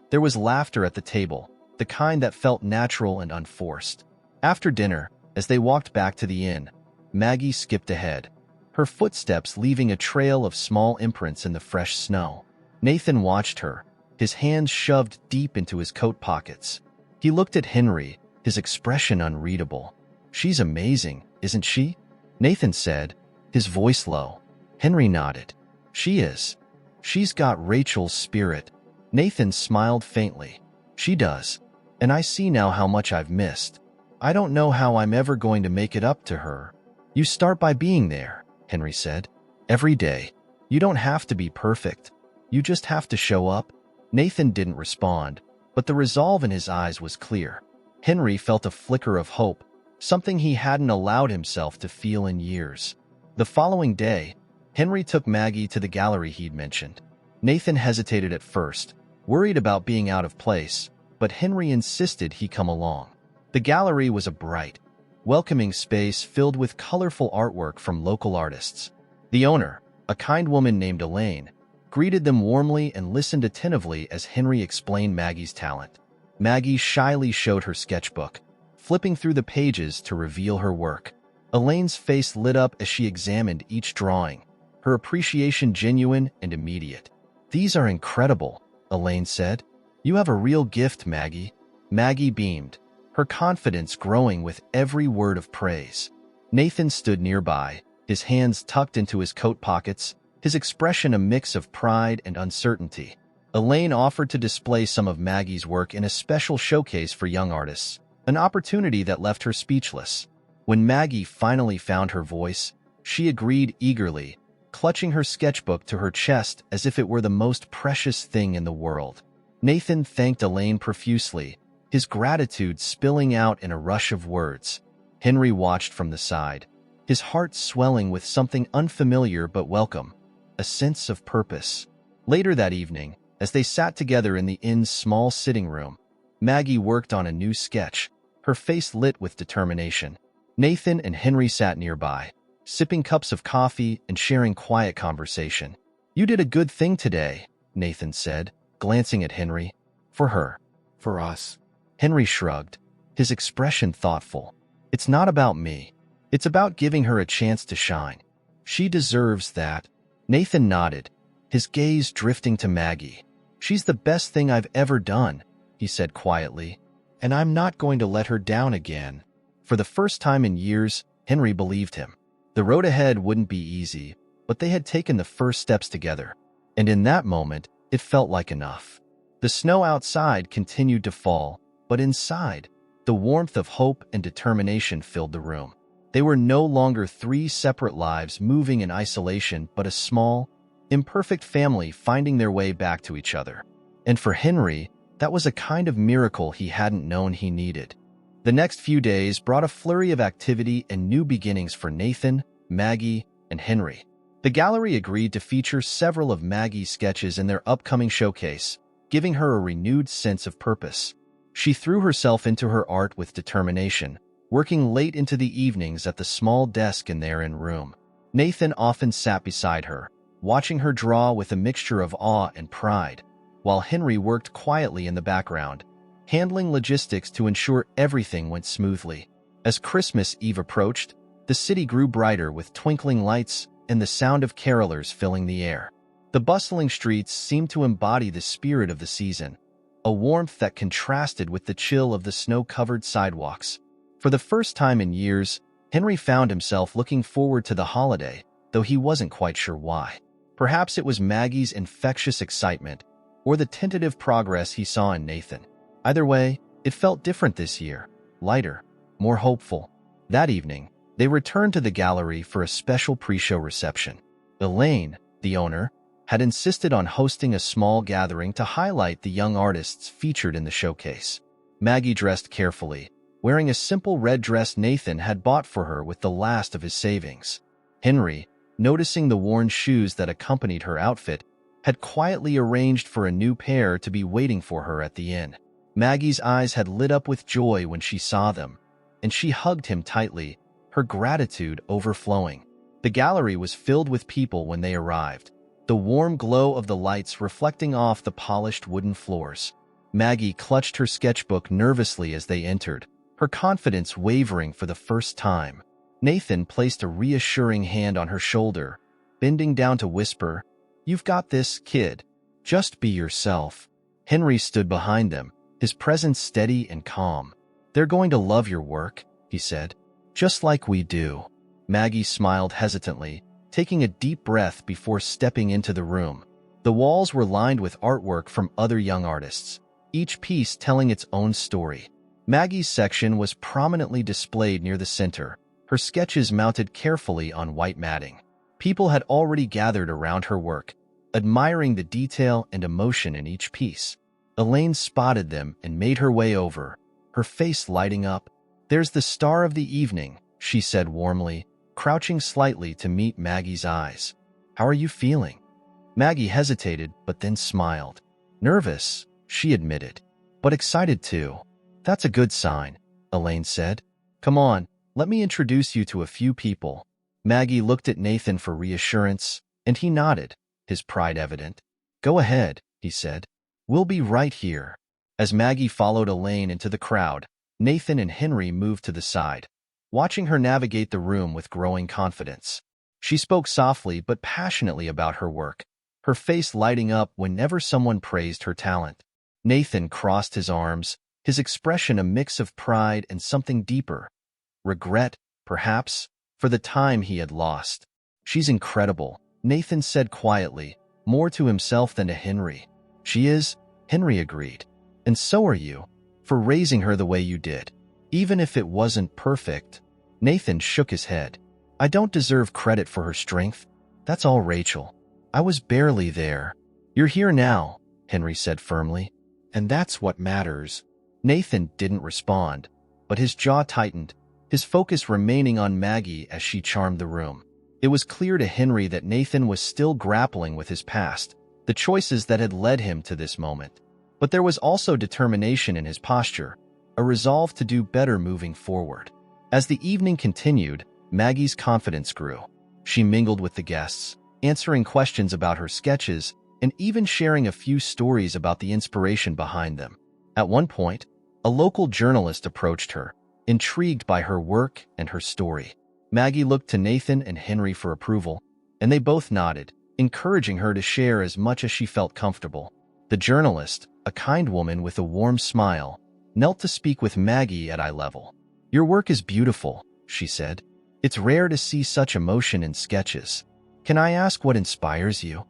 There was laughter at the table, the kind that felt natural and unforced. After dinner, as they walked back to the inn, Maggie skipped ahead, her footsteps leaving a trail of small imprints in the fresh snow. Nathan watched her, his hands shoved deep into his coat pockets. He looked at Henry, his expression unreadable. "She's amazing, isn't she?" Nathan said, his voice low. Henry nodded. "She is. She's got Rachel's spirit." Nathan smiled faintly. She does. And I see now how much I've missed. I don't know how I'm ever going to make it up to her. You start by being there, Henry said. Every day. You don't have to be perfect. You just have to show up. Nathan didn't respond, but the resolve in his eyes was clear. Henry felt a flicker of hope, something he hadn't allowed himself to feel in years. The following day, Henry took Maggie to the gallery he'd mentioned. Nathan hesitated at first, worried about being out of place, but Henry insisted he come along. The gallery was a bright, welcoming space filled with colorful artwork from local artists. The owner, a kind woman named Elaine, greeted them warmly and listened attentively as Henry explained Maggie's talent. Maggie shyly showed her sketchbook, flipping through the pages to reveal her work. Elaine's face lit up as she examined each drawing, her appreciation genuine and immediate. "These are incredible," Elaine said. "You have a real gift, Maggie." Maggie beamed, her confidence growing with every word of praise. Nathan stood nearby, his hands tucked into his coat pockets, his expression a mix of pride and uncertainty. Elaine offered to display some of Maggie's work in a special showcase for young artists, an opportunity that left her speechless. When Maggie finally found her voice, she agreed eagerly, clutching her sketchbook to her chest as if it were the most precious thing in the world. Nathan thanked Elaine profusely, his gratitude spilling out in a rush of words. Henry watched from the side, his heart swelling with something unfamiliar but welcome, a sense of purpose. Later that evening, as they sat together in the inn's small sitting room, Maggie worked on a new sketch, her face lit with determination. Nathan and Henry sat nearby, sipping cups of coffee and sharing quiet conversation. "You did a good thing today," Nathan said, glancing at Henry. "For her." "For us." Henry shrugged, his expression thoughtful. "It's not about me. It's about giving her a chance to shine. She deserves that." Nathan nodded, his gaze drifting to Maggie. "She's the best thing I've ever done," he said quietly, "and I'm not going to let her down again." For the first time in years, Henry believed him. The road ahead wouldn't be easy, but they had taken the first steps together. And in that moment, it felt like enough. The snow outside continued to fall, but inside, the warmth of hope and determination filled the room. They were no longer three separate lives moving in isolation, but a small, imperfect family finding their way back to each other. And for Henry, that was a kind of miracle he hadn't known he needed. The next few days brought a flurry of activity and new beginnings for Nathan, Maggie, and Henry. The gallery agreed to feature several of Maggie's sketches in their upcoming showcase, giving her a renewed sense of purpose. She threw herself into her art with determination, working late into the evenings at the small desk in their room. Nathan often sat beside her, watching her draw with a mixture of awe and pride, while Henry worked quietly in the background, handling logistics to ensure everything went smoothly. As Christmas Eve approached, the city grew brighter with twinkling lights and the sound of carolers filling the air. The bustling streets seemed to embody the spirit of the season, a warmth that contrasted with the chill of the snow-covered sidewalks. For the first time in years, Henry found himself looking forward to the holiday, though he wasn't quite sure why. Perhaps it was Maggie's infectious excitement, or the tentative progress he saw in Nathan. Either way, it felt different this year, lighter, more hopeful. That evening, they returned to the gallery for a special pre-show reception. Elaine, the owner, had insisted on hosting a small gathering to highlight the young artists featured in the showcase. Maggie dressed carefully, wearing a simple red dress Nathan had bought for her with the last of his savings. Henry, noticing the worn shoes that accompanied her outfit, had quietly arranged for a new pair to be waiting for her at the inn. Maggie's eyes had lit up with joy when she saw them, and she hugged him tightly, her gratitude overflowing. The gallery was filled with people when they arrived, the warm glow of the lights reflecting off the polished wooden floors. Maggie clutched her sketchbook nervously as they entered, her confidence wavering for the first time. Nathan placed a reassuring hand on her shoulder, bending down to whisper, "You've got this, kid. Just be yourself." Henry stood behind them, his presence steady and calm. "They're going to love your work," he said. "Just like we do." Maggie smiled hesitantly, taking a deep breath before stepping into the room. The walls were lined with artwork from other young artists, each piece telling its own story. Maggie's section was prominently displayed near the center, her sketches mounted carefully on white matting. People had already gathered around her work, admiring the detail and emotion in each piece. Elaine spotted them and made her way over, her face lighting up. "There's the star of the evening," she said warmly, crouching slightly to meet Maggie's eyes. "How are you feeling?" Maggie hesitated, but then smiled. "Nervous," she admitted, "but excited too." "That's a good sign," Elaine said. "Come on, let me introduce you to a few people." Maggie looked at Nathan for reassurance, and he nodded, his pride evident. "Go ahead," he said. "We'll be right here." As Maggie followed Elaine into the crowd, Nathan and Henry moved to the side, watching her navigate the room with growing confidence. She spoke softly but passionately about her work, her face lighting up whenever someone praised her talent. Nathan crossed his arms, his expression a mix of pride and something deeper. Regret, perhaps, for the time he had lost. "She's incredible," Nathan said quietly, more to himself than to Henry. "She is," Henry agreed. "And so are you, for raising her the way you did. Even if it wasn't perfect." Nathan shook his head. "I don't deserve credit for her strength. That's all Rachel. I was barely there." "You're here now," Henry said firmly. "And that's what matters." Nathan didn't respond, but his jaw tightened, his focus remaining on Maggie as she charmed the room. It was clear to Henry that Nathan was still grappling with his past, the choices that had led him to this moment. But there was also determination in his posture, a resolve to do better moving forward. As the evening continued, Maggie's confidence grew. She mingled with the guests, answering questions about her sketches and even sharing a few stories about the inspiration behind them. At one point, a local journalist approached her, intrigued by her work and her story. Maggie looked to Nathan and Henry for approval, and they both nodded, encouraging her to share as much as she felt comfortable. The journalist, a kind woman with a warm smile, knelt to speak with Maggie at eye level. "Your work is beautiful," she said. "It's rare to see such emotion in sketches. Can I ask what inspires you?"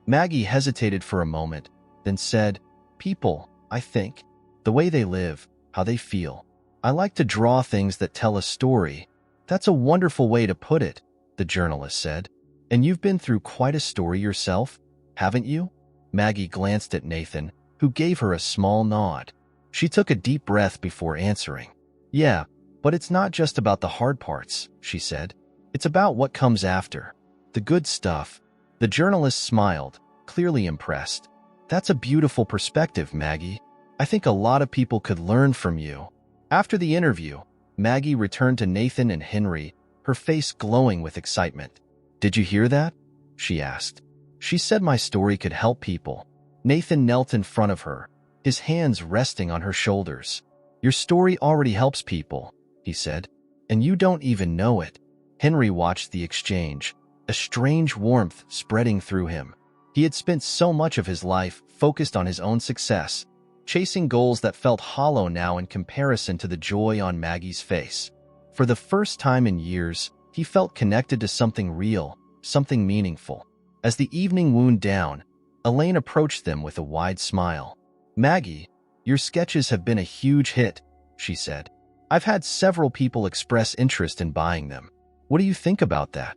Maggie hesitated for a moment, then said, "People, I think. The way they live, how they feel. I like to draw things that tell a story." "That's a wonderful way to put it," the journalist said. "And you've been through quite a story yourself, haven't you?" Maggie glanced at Nathan, who gave her a small nod. She took a deep breath before answering. "Yeah, but it's not just about the hard parts," she said. "It's about what comes after. The good stuff." The journalist smiled, clearly impressed. "That's a beautiful perspective, Maggie. I think a lot of people could learn from you." After the interview, Maggie returned to Nathan and Henry, her face glowing with excitement. "Did you hear that?" she asked. "She said my story could help people." Nathan knelt in front of her, his hands resting on her shoulders. "Your story already helps people," he said, "and you don't even know it." Henry watched the exchange, a strange warmth spreading through him. He had spent so much of his life focused on his own success, chasing goals that felt hollow now in comparison to the joy on Maggie's face. For the first time in years, he felt connected to something real, something meaningful. As the evening wound down, Elaine approached them with a wide smile. "Maggie, your sketches have been a huge hit," she said. "I've had several people express interest in buying them. What do you think about that?"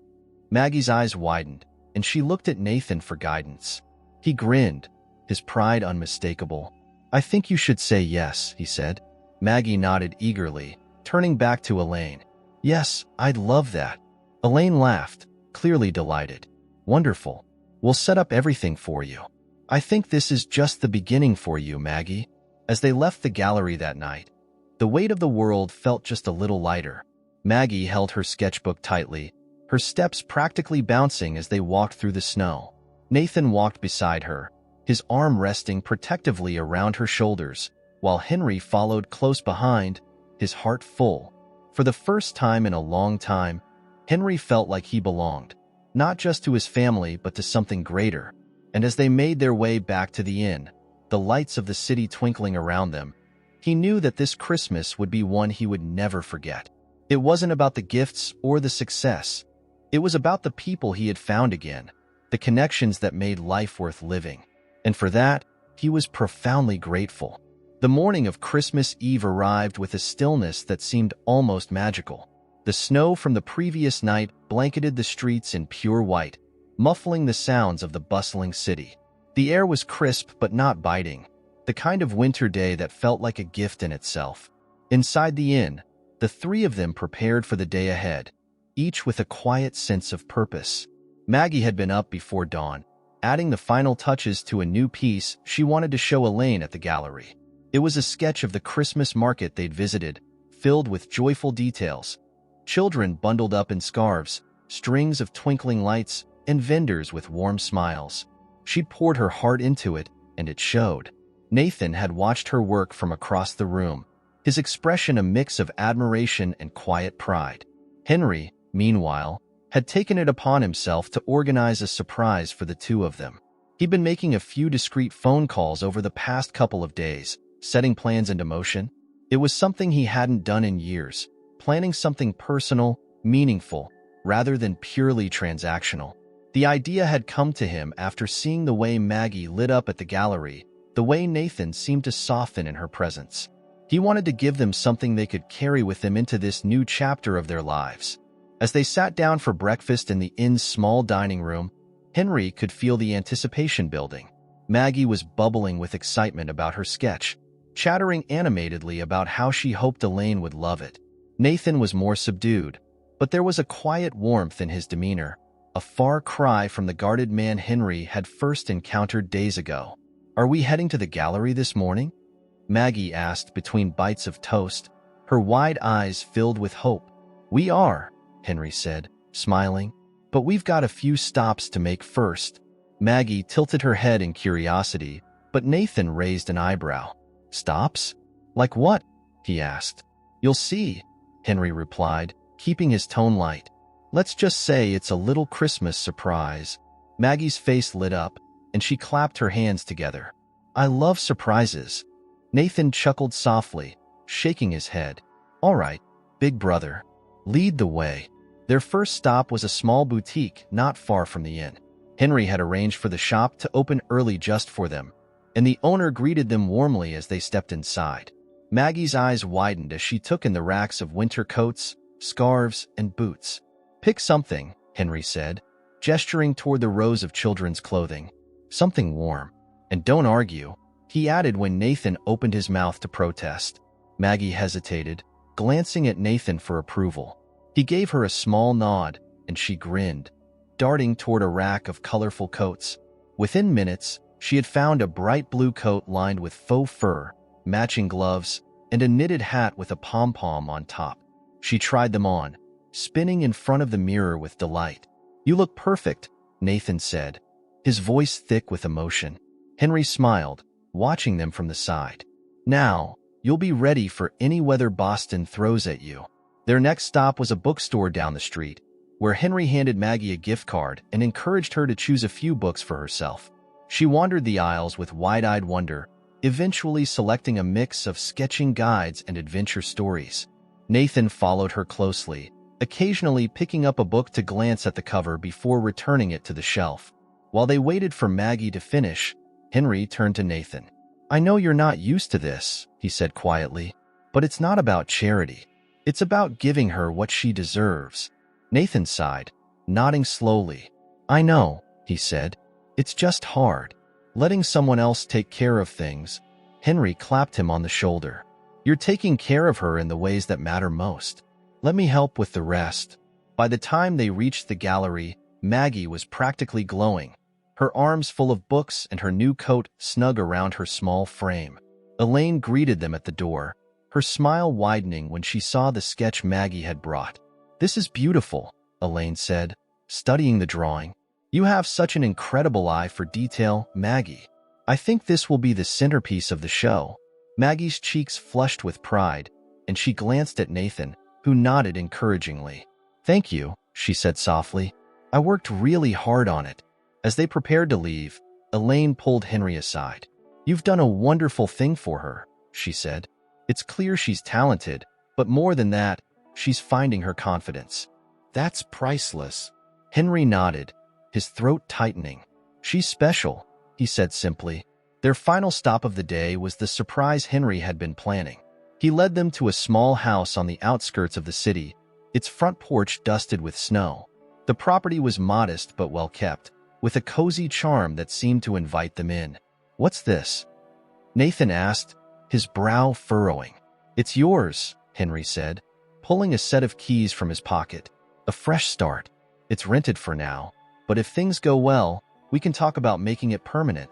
Maggie's eyes widened, and she looked at Nathan for guidance. He grinned, his pride unmistakable. "I think you should say yes," he said. Maggie nodded eagerly, turning back to Elaine. "Yes, I'd love that." Elaine laughed, clearly delighted. "Wonderful. We'll set up everything for you. I think this is just the beginning for you, Maggie." As they left the gallery that night, the weight of the world felt just a little lighter. Maggie held her sketchbook tightly, her steps practically bouncing as they walked through the snow. Nathan walked beside her, his arm resting protectively around her shoulders, while Henry followed close behind, his heart full. For the first time in a long time, Henry felt like he belonged, not just to his family but to something greater. And as they made their way back to the inn, the lights of the city twinkling around them, he knew that this Christmas would be one he would never forget. It wasn't about the gifts or the success. It was about the people he had found again, the connections that made life worth living. And for that, he was profoundly grateful. The morning of Christmas Eve arrived with a stillness that seemed almost magical. The snow from the previous night blanketed the streets in pure white, muffling the sounds of the bustling city. The air was crisp but not biting, the kind of winter day that felt like a gift in itself. Inside the inn, the three of them prepared for the day ahead, each with a quiet sense of purpose. Maggie had been up before dawn, adding the final touches to a new piece she wanted to show Elaine at the gallery. It was a sketch of the Christmas market they'd visited, filled with joyful details. Children bundled up in scarves, strings of twinkling lights, and vendors with warm smiles. She'd poured her heart into it, and it showed. Nathan had watched her work from across the room, his expression a mix of admiration and quiet pride. Henry, meanwhile, had taken it upon himself to organize a surprise for the two of them. He'd been making a few discreet phone calls over the past couple of days, setting plans into motion. It was something he hadn't done in years, planning something personal, meaningful, rather than purely transactional. The idea had come to him after seeing the way Maggie lit up at the gallery, the way Nathan seemed to soften in her presence. He wanted to give them something they could carry with them into this new chapter of their lives. As they sat down for breakfast in the inn's small dining room, Henry could feel the anticipation building. Maggie was bubbling with excitement about her sketch, chattering animatedly about how she hoped Elaine would love it. Nathan was more subdued, but there was a quiet warmth in his demeanor, a far cry from the guarded man Henry had first encountered days ago. "Are we heading to the gallery this morning?" Maggie asked between bites of toast, her wide eyes filled with hope. "We are," Henry said, smiling, "but we've got a few stops to make first." Maggie tilted her head in curiosity, but Nathan raised an eyebrow. "Stops? Like what?" he asked. "You'll see," Henry replied, keeping his tone light. "Let's just say it's a little Christmas surprise." Maggie's face lit up, and she clapped her hands together. "I love surprises." Nathan chuckled softly, shaking his head. "All right, big brother, lead the way." Their first stop was a small boutique not far from the inn. Henry had arranged for the shop to open early just for them, and the owner greeted them warmly as they stepped inside. Maggie's eyes widened as she took in the racks of winter coats, scarves, and boots. "Pick something," Henry said, gesturing toward the rows of children's clothing. "Something warm. And don't argue," he added when Nathan opened his mouth to protest. Maggie hesitated, glancing at Nathan for approval. He gave her a small nod, and she grinned, darting toward a rack of colorful coats. Within minutes, she had found a bright blue coat lined with faux fur, matching gloves, and a knitted hat with a pom-pom on top. She tried them on, spinning in front of the mirror with delight. "You look perfect," Nathan said, his voice thick with emotion. Henry smiled, watching them from the side. "Now, you'll be ready for any weather Boston throws at you." Their next stop was a bookstore down the street, where Henry handed Maggie a gift card and encouraged her to choose a few books for herself. She wandered the aisles with wide-eyed wonder, eventually selecting a mix of sketching guides and adventure stories. Nathan followed her closely, occasionally picking up a book to glance at the cover before returning it to the shelf. While they waited for Maggie to finish, Henry turned to Nathan. "I know you're not used to this," he said quietly, "but it's not about charity. It's about giving her what she deserves." Nathan sighed, nodding slowly. "I know," he said. "It's just hard. Letting someone else take care of things." Henry clapped him on the shoulder. "You're taking care of her in the ways that matter most. Let me help with the rest." By the time they reached the gallery, Maggie was practically glowing, her arms full of books and her new coat snug around her small frame. Elaine greeted them at the door, her smile widening when she saw the sketch Maggie had brought. "This is beautiful," Elaine said, studying the drawing. "You have such an incredible eye for detail, Maggie. I think this will be the centerpiece of the show." Maggie's cheeks flushed with pride, and she glanced at Nathan, who nodded encouragingly. "Thank you," she said softly. "I worked really hard on it." As they prepared to leave, Elaine pulled Henry aside. "You've done a wonderful thing for her," she said. "It's clear she's talented, but more than that, she's finding her confidence." "That's priceless." Henry nodded, his throat tightening. "She's special," he said simply. Their final stop of the day was the surprise Henry had been planning. He led them to a small house on the outskirts of the city, its front porch dusted with snow. The property was modest but well kept, with a cozy charm that seemed to invite them in. "What's this?" Nathan asked, his brow furrowing. "It's yours," Henry said, pulling a set of keys from his pocket. "A fresh start. It's rented for now, but if things go well, we can talk about making it permanent."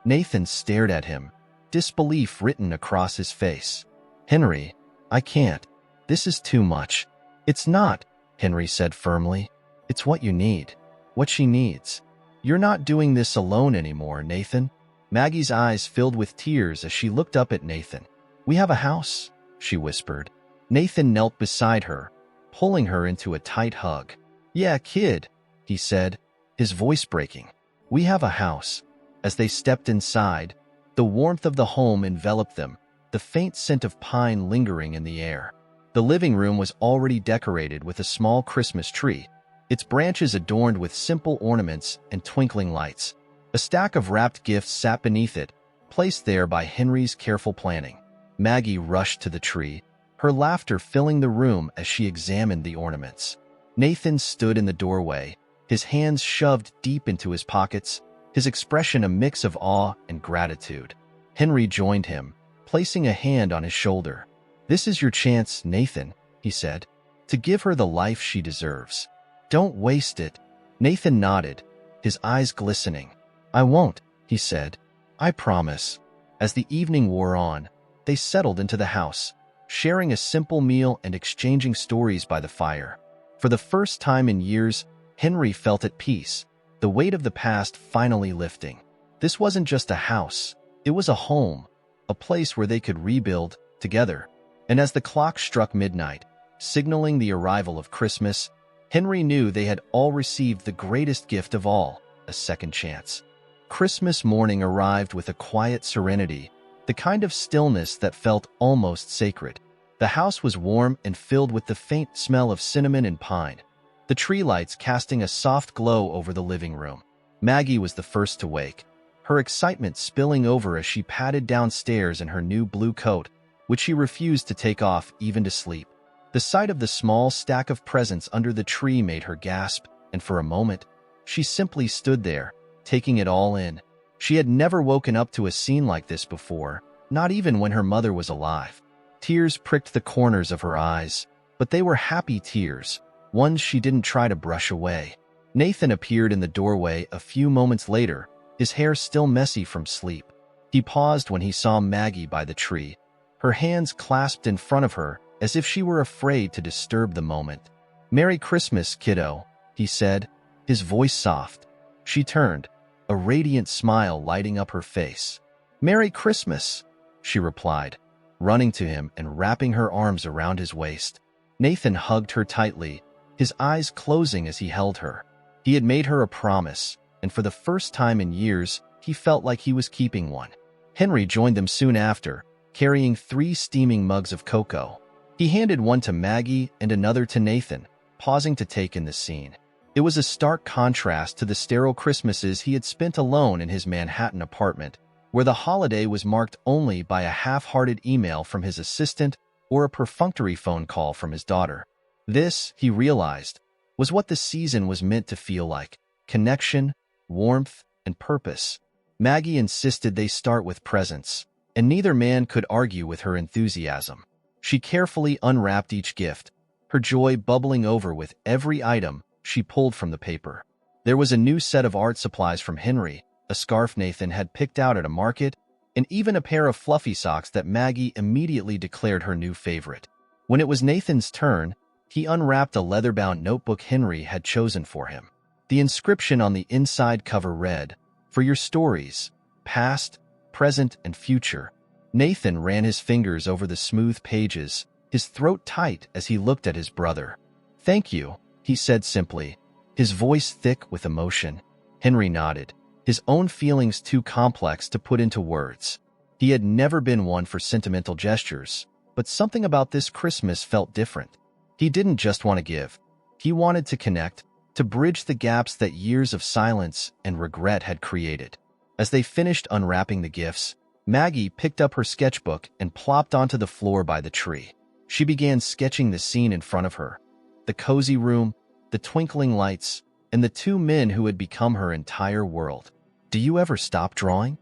Nathan stared at him, disbelief written across his face. "Henry, I can't. This is too much." "It's not," Henry said firmly. "It's what you need. What she needs. You're not doing this alone anymore, Nathan." Maggie's eyes filled with tears as she looked up at Nathan. "We have a house," she whispered. Nathan knelt beside her, pulling her into a tight hug. "Yeah, kid," he said, his voice breaking. "We have a house." As they stepped inside, the warmth of the home enveloped them, the faint scent of pine lingering in the air. The living room was already decorated with a small Christmas tree, its branches adorned with simple ornaments and twinkling lights. A stack of wrapped gifts sat beneath it, placed there by Henry's careful planning. Maggie rushed to the tree, her laughter filling the room as she examined the ornaments. Nathan stood in the doorway, his hands shoved deep into his pockets, his expression a mix of awe and gratitude. Henry joined him, placing a hand on his shoulder. "This is your chance, Nathan," he said, "to give her the life she deserves. Don't waste it." Nathan nodded, his eyes glistening. "I won't," he said. "I promise." As the evening wore on, they settled into the house, sharing a simple meal and exchanging stories by the fire. For the first time in years, Henry felt at peace, the weight of the past finally lifting. This wasn't just a house, it was a home, a place where they could rebuild together. And as the clock struck midnight, signaling the arrival of Christmas, Henry knew they had all received the greatest gift of all, a second chance. Christmas morning arrived with a quiet serenity, the kind of stillness that felt almost sacred. The house was warm and filled with the faint smell of cinnamon and pine, the tree lights casting a soft glow over the living room. Maggie was the first to wake, her excitement spilling over as she padded downstairs in her new blue coat, which she refused to take off even to sleep. The sight of the small stack of presents under the tree made her gasp, and for a moment, she simply stood there, taking it all in. She had never woken up to a scene like this before, not even when her mother was alive. Tears pricked the corners of her eyes, but they were happy tears, ones she didn't try to brush away. Nathan appeared in the doorway a few moments later, his hair still messy from sleep. He paused when he saw Maggie by the tree, her hands clasped in front of her as if she were afraid to disturb the moment. "Merry Christmas, kiddo," he said, his voice soft. She turned, a radiant smile lighting up her face. "Merry Christmas," she replied, running to him and wrapping her arms around his waist. Nathan hugged her tightly, his eyes closing as he held her. He had made her a promise, and for the first time in years, he felt like he was keeping one. Henry joined them soon after, carrying 3 steaming mugs of cocoa. He handed one to Maggie and another to Nathan, pausing to take in the scene. It was a stark contrast to the sterile Christmases he had spent alone in his Manhattan apartment, where the holiday was marked only by a half-hearted email from his assistant or a perfunctory phone call from his daughter. This, he realized, was what the season was meant to feel like: connection, warmth, and purpose. Maggie insisted they start with presents, and neither man could argue with her enthusiasm. She carefully unwrapped each gift, her joy bubbling over with every item she pulled from the paper. There was a new set of art supplies from Henry, a scarf Nathan had picked out at a market, and even a pair of fluffy socks that Maggie immediately declared her new favorite. When it was Nathan's turn, he unwrapped a leather-bound notebook Henry had chosen for him. The inscription on the inside cover read, "For your stories, past, present, and future." Nathan ran his fingers over the smooth pages, his throat tight as he looked at his brother. "Thank you," he said simply, his voice thick with emotion. Henry nodded, his own feelings too complex to put into words. He had never been one for sentimental gestures, but something about this Christmas felt different. He didn't just want to give. He wanted to connect, to bridge the gaps that years of silence and regret had created. As they finished unwrapping the gifts, Maggie picked up her sketchbook and plopped onto the floor by the tree. She began sketching the scene in front of her. The cozy room, the twinkling lights, and the two men who had become her entire world. "Do you ever stop drawing?"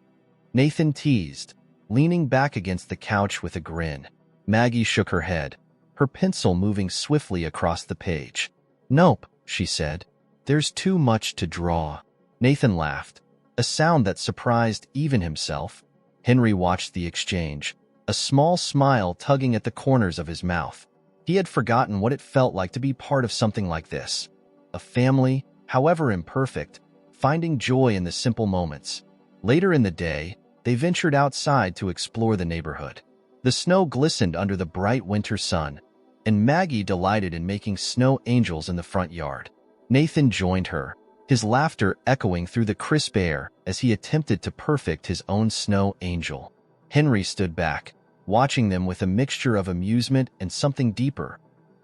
Nathan teased, leaning back against the couch with a grin. Maggie shook her head, her pencil moving swiftly across the page. "Nope," she said. "There's too much to draw." Nathan laughed, a sound that surprised even himself. Henry watched the exchange, a small smile tugging at the corners of his mouth. He had forgotten what it felt like to be part of something like this. A family, however imperfect, finding joy in the simple moments. Later in the day, they ventured outside to explore the neighborhood. The snow glistened under the bright winter sun, and Maggie delighted in making snow angels in the front yard. Nathan joined her, his laughter echoing through the crisp air as he attempted to perfect his own snow angel. Henry stood back, watching them with a mixture of amusement and something deeper,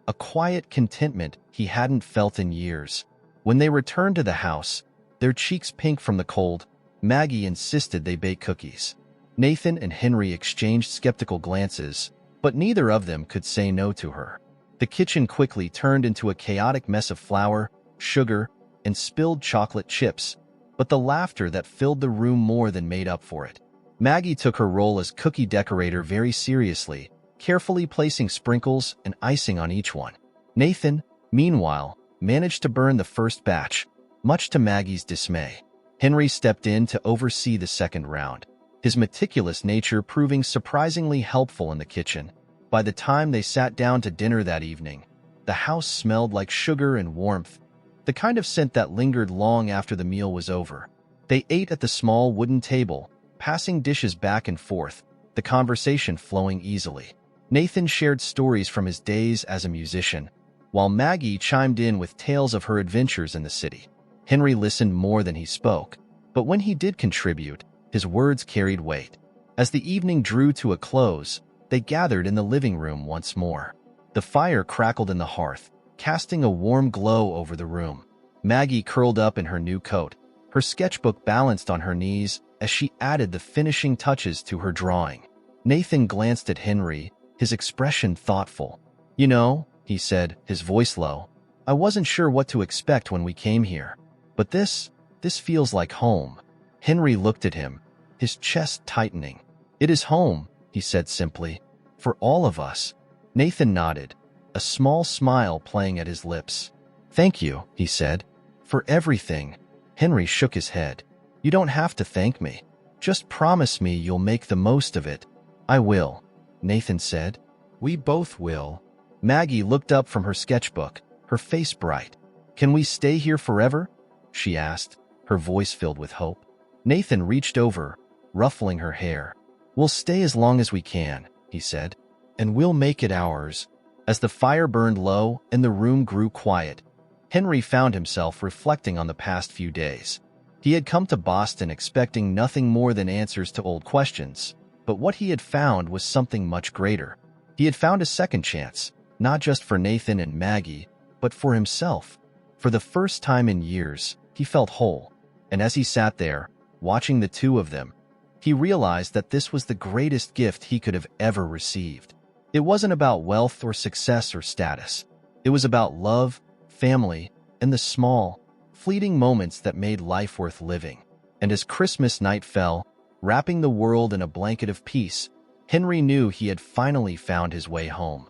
a quiet contentment he hadn't felt in years. When they returned to the house, their cheeks pink from the cold, Maggie insisted they bake cookies. Nathan and Henry exchanged skeptical glances, but neither of them could say no to her. The kitchen quickly turned into a chaotic mess of flour, sugar, and spilled chocolate chips, but the laughter that filled the room more than made up for it. Maggie took her role as cookie decorator very seriously, carefully placing sprinkles and icing on each one. Nathan, meanwhile, managed to burn the first batch, much to Maggie's dismay. Henry stepped in to oversee the second round, his meticulous nature proving surprisingly helpful in the kitchen. By the time they sat down to dinner that evening, the house smelled like sugar and warmth, the kind of scent that lingered long after the meal was over. They ate at the small wooden table, passing dishes back and forth, the conversation flowing easily. Nathan shared stories from his days as a musician, while Maggie chimed in with tales of her adventures in the city. Henry listened more than he spoke, but when he did contribute, his words carried weight. As the evening drew to a close, they gathered in the living room once more. The fire crackled in the hearth, casting a warm glow over the room. Maggie curled up in her new coat, her sketchbook balanced on her knees as she added the finishing touches to her drawing. Nathan glanced at Henry, his expression thoughtful. "You know," he said, his voice low, "I wasn't sure what to expect when we came here. But this feels like home." Henry looked at him, his chest tightening. "It is home," he said simply, "for all of us." Nathan nodded, a small smile playing at his lips. "Thank you," he said, "for everything." Henry shook his head. "You don't have to thank me. Just promise me you'll make the most of it." "I will," Nathan said. "We both will." Maggie looked up from her sketchbook, her face bright. "Can we stay here forever?" she asked, her voice filled with hope. Nathan reached over, ruffling her hair. "We'll stay as long as we can," he said, "and we'll make it ours." As the fire burned low and the room grew quiet, Henry found himself reflecting on the past few days. He had come to Boston expecting nothing more than answers to old questions, but what he had found was something much greater. He had found a second chance, not just for Nathan and Maggie, but for himself. For the first time in years, he felt whole, and as he sat there, watching the two of them, he realized that this was the greatest gift he could have ever received. It wasn't about wealth or success or status. It was about love, family, and the small, fleeting moments that made life worth living. And as Christmas night fell, wrapping the world in a blanket of peace, Henry knew he had finally found his way home.